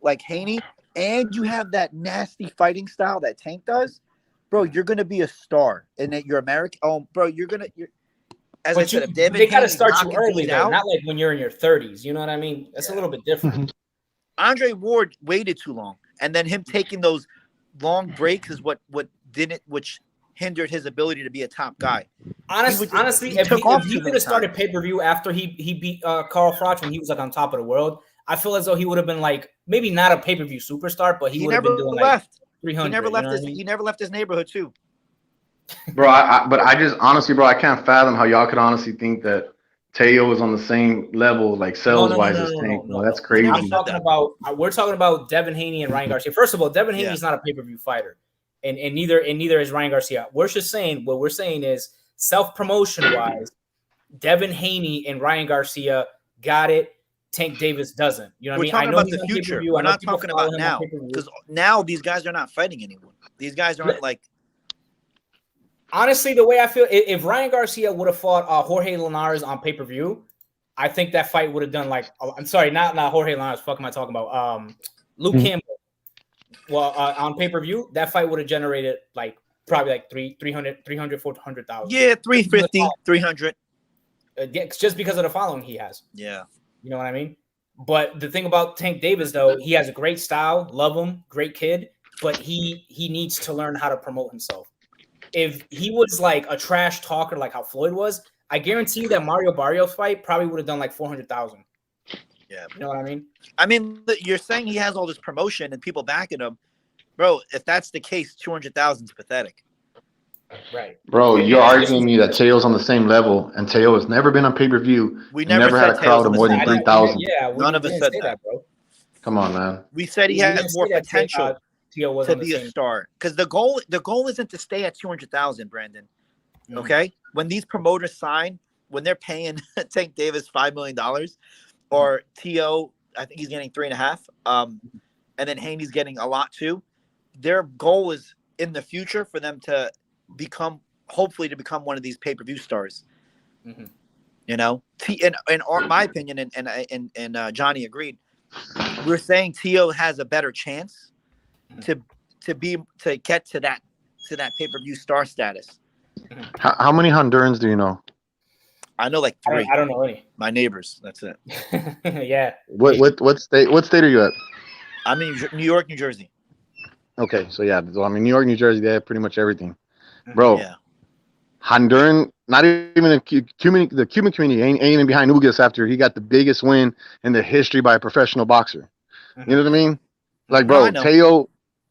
like Haney, and you have that nasty fighting style that Tank does, bro, you're gonna be a star. And that you're American. Oh, bro, as I said, if Devin they gotta Haney's start you knocking early things though, out, not like when you're in your 30s. You know what I mean? That's a little bit different. Andre Ward waited too long, and then him taking those long breaks is which hindered his ability to be a top guy. Honestly, he if took off he too could many have started times. pay-per-view after he beat Carl Froch when he was like on top of the world, I feel as though he would have been like maybe not a pay-per-view superstar, but he would have been doing like 300. He never you left know his. what I mean? He never left his neighborhood too. Bro, but I just honestly, bro, I can't fathom how y'all could honestly think that Teo is on the same level, like sales wise, as Tank. Bro, that's crazy. We're talking about Devin Haney and Ryan Garcia. First of all, Devin Haney is not a pay-per-view fighter, and neither is Ryan Garcia. We're just saying what we're saying is self-promotion wise, Devin Haney and Ryan Garcia got it. Tank Davis doesn't. You know what I mean? We're talking about the future. We're not talking about now, because now these guys are not fighting anyone. These guys aren't like. Honestly, the way I feel, if Ryan Garcia would have fought Jorge Linares on pay-per-view, I think that fight would have done like. I'm sorry, not Jorge Linares. Fuck am I talking about? Luke Campbell. Well, on pay-per-view, that fight would have generated like probably like 300, 400,000. Yeah, 350, 300. Just because of the following he has. Yeah. You know what I mean? But the thing about Tank Davis, though, he has a great style, love him, great kid, but he needs to learn how to promote himself. If he was like a trash talker like how Floyd was, I guarantee you that Mario Barrios fight probably would have done like 400,000. Yeah. You know what I mean? I mean, you're saying he has all this promotion and people backing him. Bro, if that's the case, 200,000 is pathetic. Right. Bro, you're arguing me that Teo's on the same level, and Teo has never been on pay-per-view. We never had a crowd of more than 3,000. Yeah, none of us said that, bro. Come on, man. We said he has more potential to be a star, because the goal isn't to stay at 200,000, Brandon. Okay, when these promoters sign, when they're paying Tank Davis $5 million, or Teo, I think he's getting 3.5, and then Haney's getting a lot too. Their goal is in the future for them to hopefully become one of these pay-per-view stars. Mm-hmm. You know, in my opinion, and Johnny agreed. We're saying Teo has a better chance to get to that pay-per-view star status. How many Hondurans do you know? I know like 3. I don't know any. My neighbors. That's it. Yeah. What state are you at? I'm in New York, New Jersey. Okay, so yeah, so I'm in New York, New Jersey. They have pretty much everything, bro. Yeah. Honduran, not even the Cuban community ain't even behind Ugas after he got the biggest win in the history by a professional boxer. You know what I mean? Like, bro,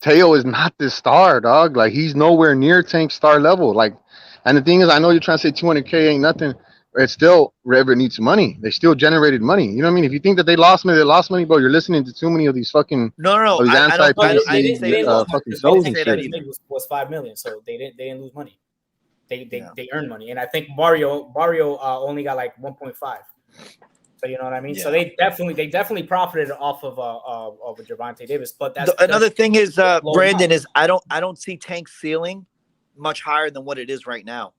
Teo is not this star, dog. Like, he's nowhere near Tank star level. Like, and the thing is, I know you're trying to say 200K ain't nothing. It's still, River needs money. They still generated money. You know what I mean? If you think that they lost money, bro, you're listening to too many of these fucking no. these I didn't say fucking shows and shit. Was $5 million, so they didn't lose money. They earned money, and I think Mario only got like 1.5. So you know what I mean. Yeah. So they definitely profited off of Gervonta Davis. But that's another thing is Brandon is I don't see Tank's ceiling much higher than what it is right now,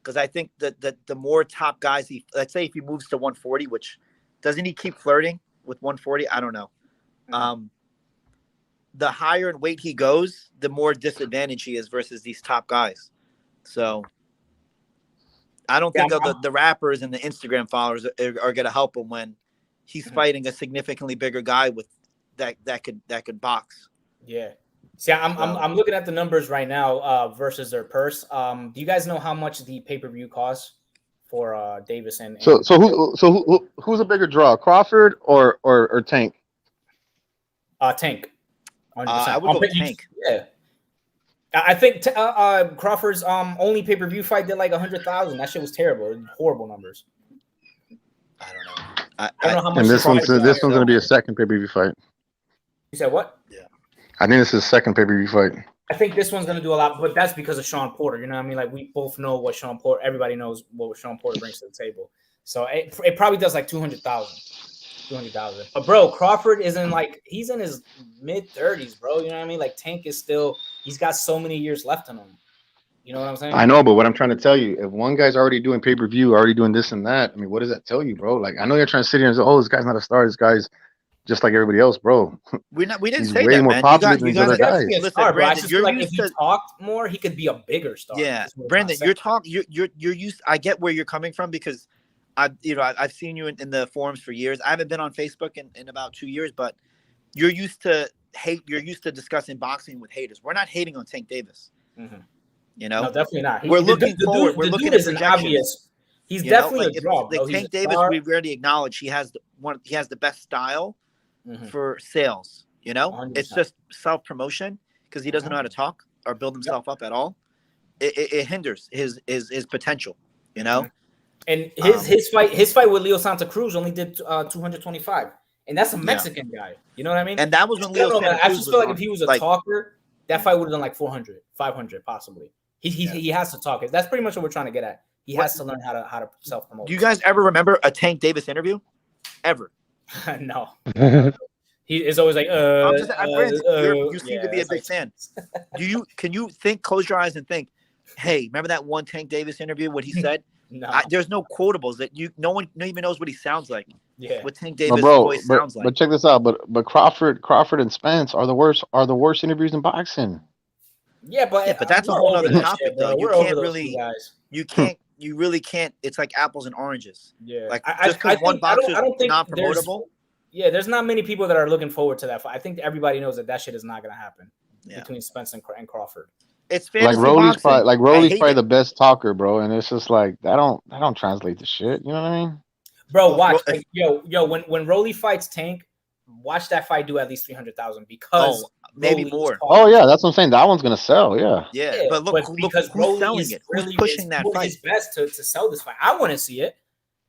because I think that the more top guys let's say if he moves to 140, which doesn't he keep flirting with 140? I don't know. Mm-hmm. The higher in weight he goes, the more disadvantage he is versus these top guys. So I don't think the rappers and the Instagram followers are going to help him when he's fighting a significantly bigger guy with that could box. Yeah. See, I'm looking at the numbers right now versus their purse. Do you guys know how much the pay-per-view costs for Davis and who's a bigger draw, Crawford or Tank? Tank. 100%. I would go Tank. Yeah. I think Crawford's only pay-per-view fight did like 100,000. That shit was terrible. Horrible numbers. I don't know. I don't know how much. And this one's going to be a second pay-per-view fight. You said what? Yeah. I think this is a second pay-per-view fight. I think this one's going to do a lot, but that's because of Sean Porter. You know what I mean? Like, we both know what Sean Porter. Everybody knows what Sean Porter brings to the table. So it probably does like 200,000. 200,000. But bro, Crawford he's in his mid-30s, bro. You know what I mean? Like, Tank is still. He's got so many years left on him. You know what I'm saying? I know, but what I'm trying to tell you, if one guy's already doing pay-per-view, already doing this and that, I mean, what does that tell you, bro? Like, I know you're trying to sit here and say, oh, this guy's not a star. This guy's just like everybody else, bro. We didn't He's say way that, more man. popular than these other He's guys. definitely a Listen, star, bro. I Brandon, just you're feel like if used he to- talked more, he could be a bigger star. Yeah, That's what I'm Brandon, trying to say. you're used. I get where you're coming from because I've seen you in the forums for years. I haven't been on Facebook in about 2 years, but you're used to hate. You're used to discussing boxing with haters. We're not hating on Tank Davis. Mhm. You know, No, definitely not. We're looking forward. We're The looking dude at is an projections. obvious. He's you know, definitely a draw, bro. like He's Tank a Davis, star. we've already acknowledged he has the best style Mhm. for sales. You know, 100%. it's just self promotion because he doesn't know how to talk or build himself up at all. It hinders his potential. You know. And his fight with Leo Santa Cruz only did 225, and that's a Mexican guy. You know what I mean? And that was when Leo Santa I Cruz just was feel like on, if he was a like, talker, that fight would have done like 400, 500 possibly. He has to talk. That's pretty much what we're trying to get at. He has to learn how to self promote. Do you guys ever remember a Tank Davis interview? Ever? No. He is always like, Brandon, you seem to be a that's big fan. Can you close your eyes and think, hey, remember that one Tank Davis interview? What he said? No. There's no quotables that no one even knows what he sounds like. Yeah. What Tank But Davis bro, voice sounds like. but check this out. But Crawford and Spence are the worst interviews in boxing. Yeah, but that's a we're whole over other that topic, shit, bro. though. You We're can't over those really- two guys. You really can't. It's like apples and oranges. Yeah, Like I just because one boxer I don't think not there's- promotable. Yeah, there's not many people that are looking forward to that fight. I think everybody knows that shit is not going to happen between Spence and Crawford. It's Like fantasy Rolly's boxing. probably hate it. the best talker, bro. And it's just like that don't translate to shit. You know what I mean? Bro, watch, like, yo, when Rolly fights Tank, watch that fight do at least 300,000 because maybe Rolly is more. talking. Oh yeah, that's what I'm saying. That one's gonna sell. Yeah. Yeah, but look because who's Rolly selling is it. really Who's pushing is that doing fight? his best to sell this fight. I want to see it,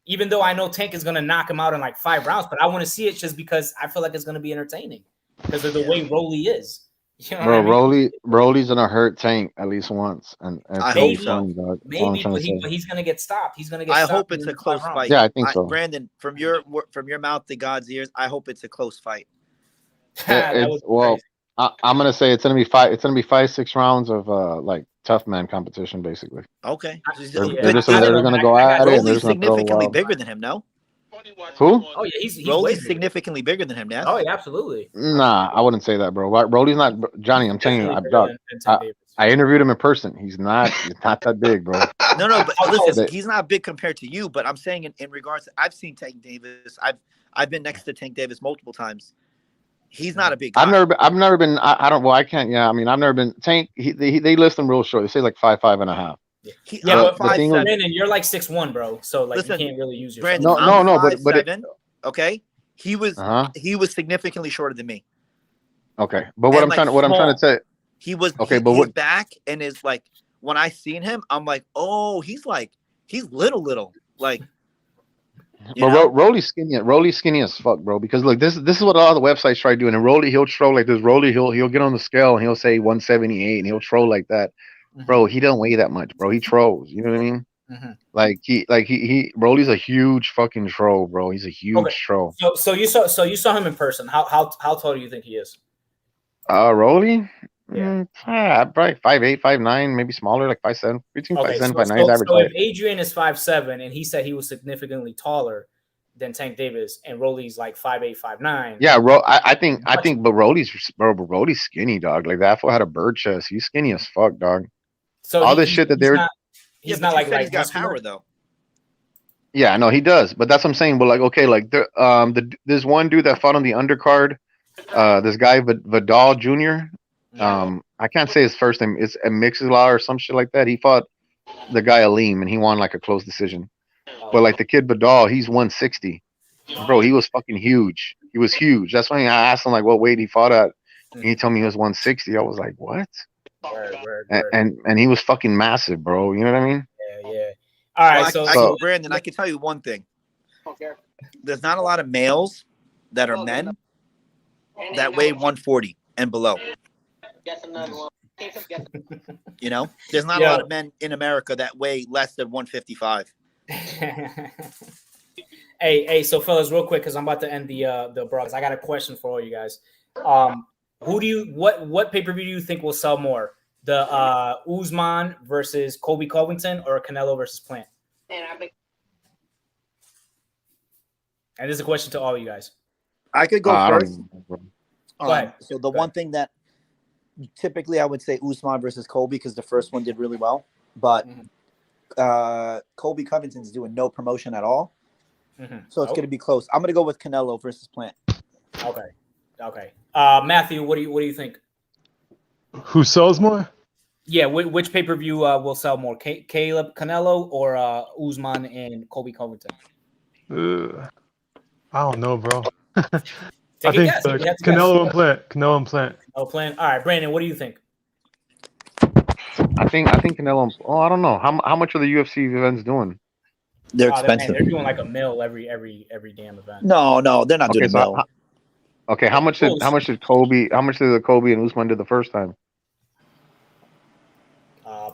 even though I know Tank is gonna knock him out in like 5 rounds. But I want to see it just because I feel like it's gonna be entertaining because of the way Rolly is. You know Bro, what I mean? Rolly's gonna hurt Tank at least once, and I it's gonna be hope so. funny, dog. That's all I'm Maybe, trying to say. but he's gonna get stopped. He's gonna get. I stopped hope it's in a close 5 rounds. fight. Yeah, I think so. Brandon, from your mouth to God's ears, I hope it's a close fight. That was Well, crazy. I'm gonna say it's gonna be 5-6 rounds of like tough man competition, basically. Okay. They're just gonna go at it, and they're Rolly's just gonna throw significantly wild. bigger than him, no? Who? Oh yeah, he's way Rolly's bigger. significantly bigger than him, yes? Oh yeah, absolutely. Nah, I wouldn't say that, bro. Rolly's not Johnny. I'm telling you, Definitely dog, bigger than Tank Davis. I interviewed him in person. He's not that big, bro. No, but Oh, listen, he's not big compared to you, but I'm saying in regards to, I've seen Tank Davis. I've been next to Tank Davis multiple times. He's not a big guy. I've never been. I don't. Well, I can't. Yeah, I mean, I've never been. Tank. They list him real short. They say like 5'5.5". Yeah, but but the thing is- Brandon, you're like 6'1", bro. So like Listen, you can't really use your. Brandon, No, but 5'7", okay. He was Uh-huh. he was significantly shorter than me. Okay, but what And, I'm trying to say. He was Okay, his but back and his like when I seen him, I'm like, oh, he's little like. But Rolly's skinny as fuck, bro. Because look, this is what all the websites try doing. And Rolly, he'll troll like this. Rolly, he'll get on the scale and he'll say 178, and he'll troll like that. Bro, he don't weigh that much, bro. He trolls. You know what I mean? Mhm. He Rolly's a huge fucking troll, bro. He's a huge troll. So you saw him in person. How tall do you think he is? Rolly? Yeah. Probably 5'8", 5'9", maybe smaller, like 5'7", between 5'7", 5'9", average so height. if Adrian is 5'7" and he said he was significantly taller than Tank Davis, and Rolly's like 5'8", 5'9". Yeah, I think, but Rolly's skinny, dog. Like that fool had a bird chest. He's skinny as fuck, dog. So all this shit that they're. He's but not you like said he's got muscular. power though. Yeah, no, he does. But that's what I'm saying. But like, okay, like there's one dude that fought on the undercard. This guy Vidal Jr. I can't say his first name. It's a Mixelaw or some shit like that. He fought the guy Aleem and he won like a close decision. But like the kid Vidal, he's 160. Bro, he was fucking huge. He was huge. That's why I asked him like what weight he fought at. And he told me he was 160. I was like, what? Word. And he was fucking massive, bro. You know what I mean? Yeah. All right, Brandon, I can tell you one thing. There's not a lot of males that are men that weigh 140 and below. You know, there's not a lot of men in America that weigh less than 155. Hey, so fellas, real quick, because I'm about to end the broadcast. I got a question for all you guys. What pay-per-view do you think will sell more? The Usman versus Colby Covington or Canelo versus Plant? And this is a question to all you guys. I could go I don't first. even know, bro. Go ahead. So the Go one thing that typically I would say Usman versus Colby because the first one did really well, but Colby Covington's doing no promotion at all, so it's going to be close. I'm going to go with Canelo versus Plant. Okay. Matthew, what do you think? Who sells more? Yeah, which pay per view will sell more, Caleb Canelo or Usman and Colby Covington? I don't know, bro. Take I a think guess. You have to Canelo guess. and Plant. Canelo and Plant. Canelo Plant. All right, Brandon, what do you think? I think Canelo. Oh, I don't know. How much are the UFC events doing? They're Oh, expensive. they're doing like a mil every damn event. No, they're not doing a mill. Okay, how much did the Kobe and Usman did the first time?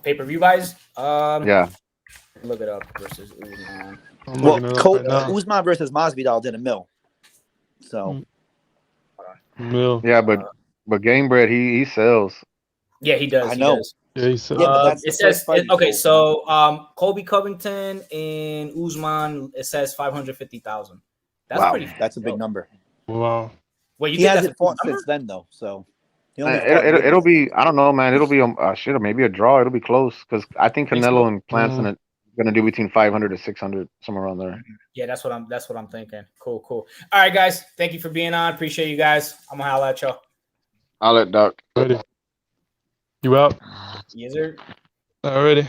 Pay per view buys. Yeah. Look it up versus Usman. Usman versus Masvidal did a mill. So Mill. Yeah, but Gamebred he sells. Yeah, he does. I know. He does. Yeah, he said. Yeah, but that's the it says first fight he okay. sold. So Colby Covington and Usman, it says 550,000. That's wow, pretty. that's a big number. Wow. Wait, you He think hasn't that's a fought big number? since then though, so he only fought It'll be, I don't know, man. It'll be shit, or maybe a draw. It'll be close because I think Think so? Canelo and Plant's gonna do between 500 to 600, somewhere around there. Yeah, that's what I'm thinking. Cool. All right, guys. Thank you for being on. Appreciate you guys. I'm gonna holla at y'all. I'll let Doc. Ready. You out? Yes, sir. Already.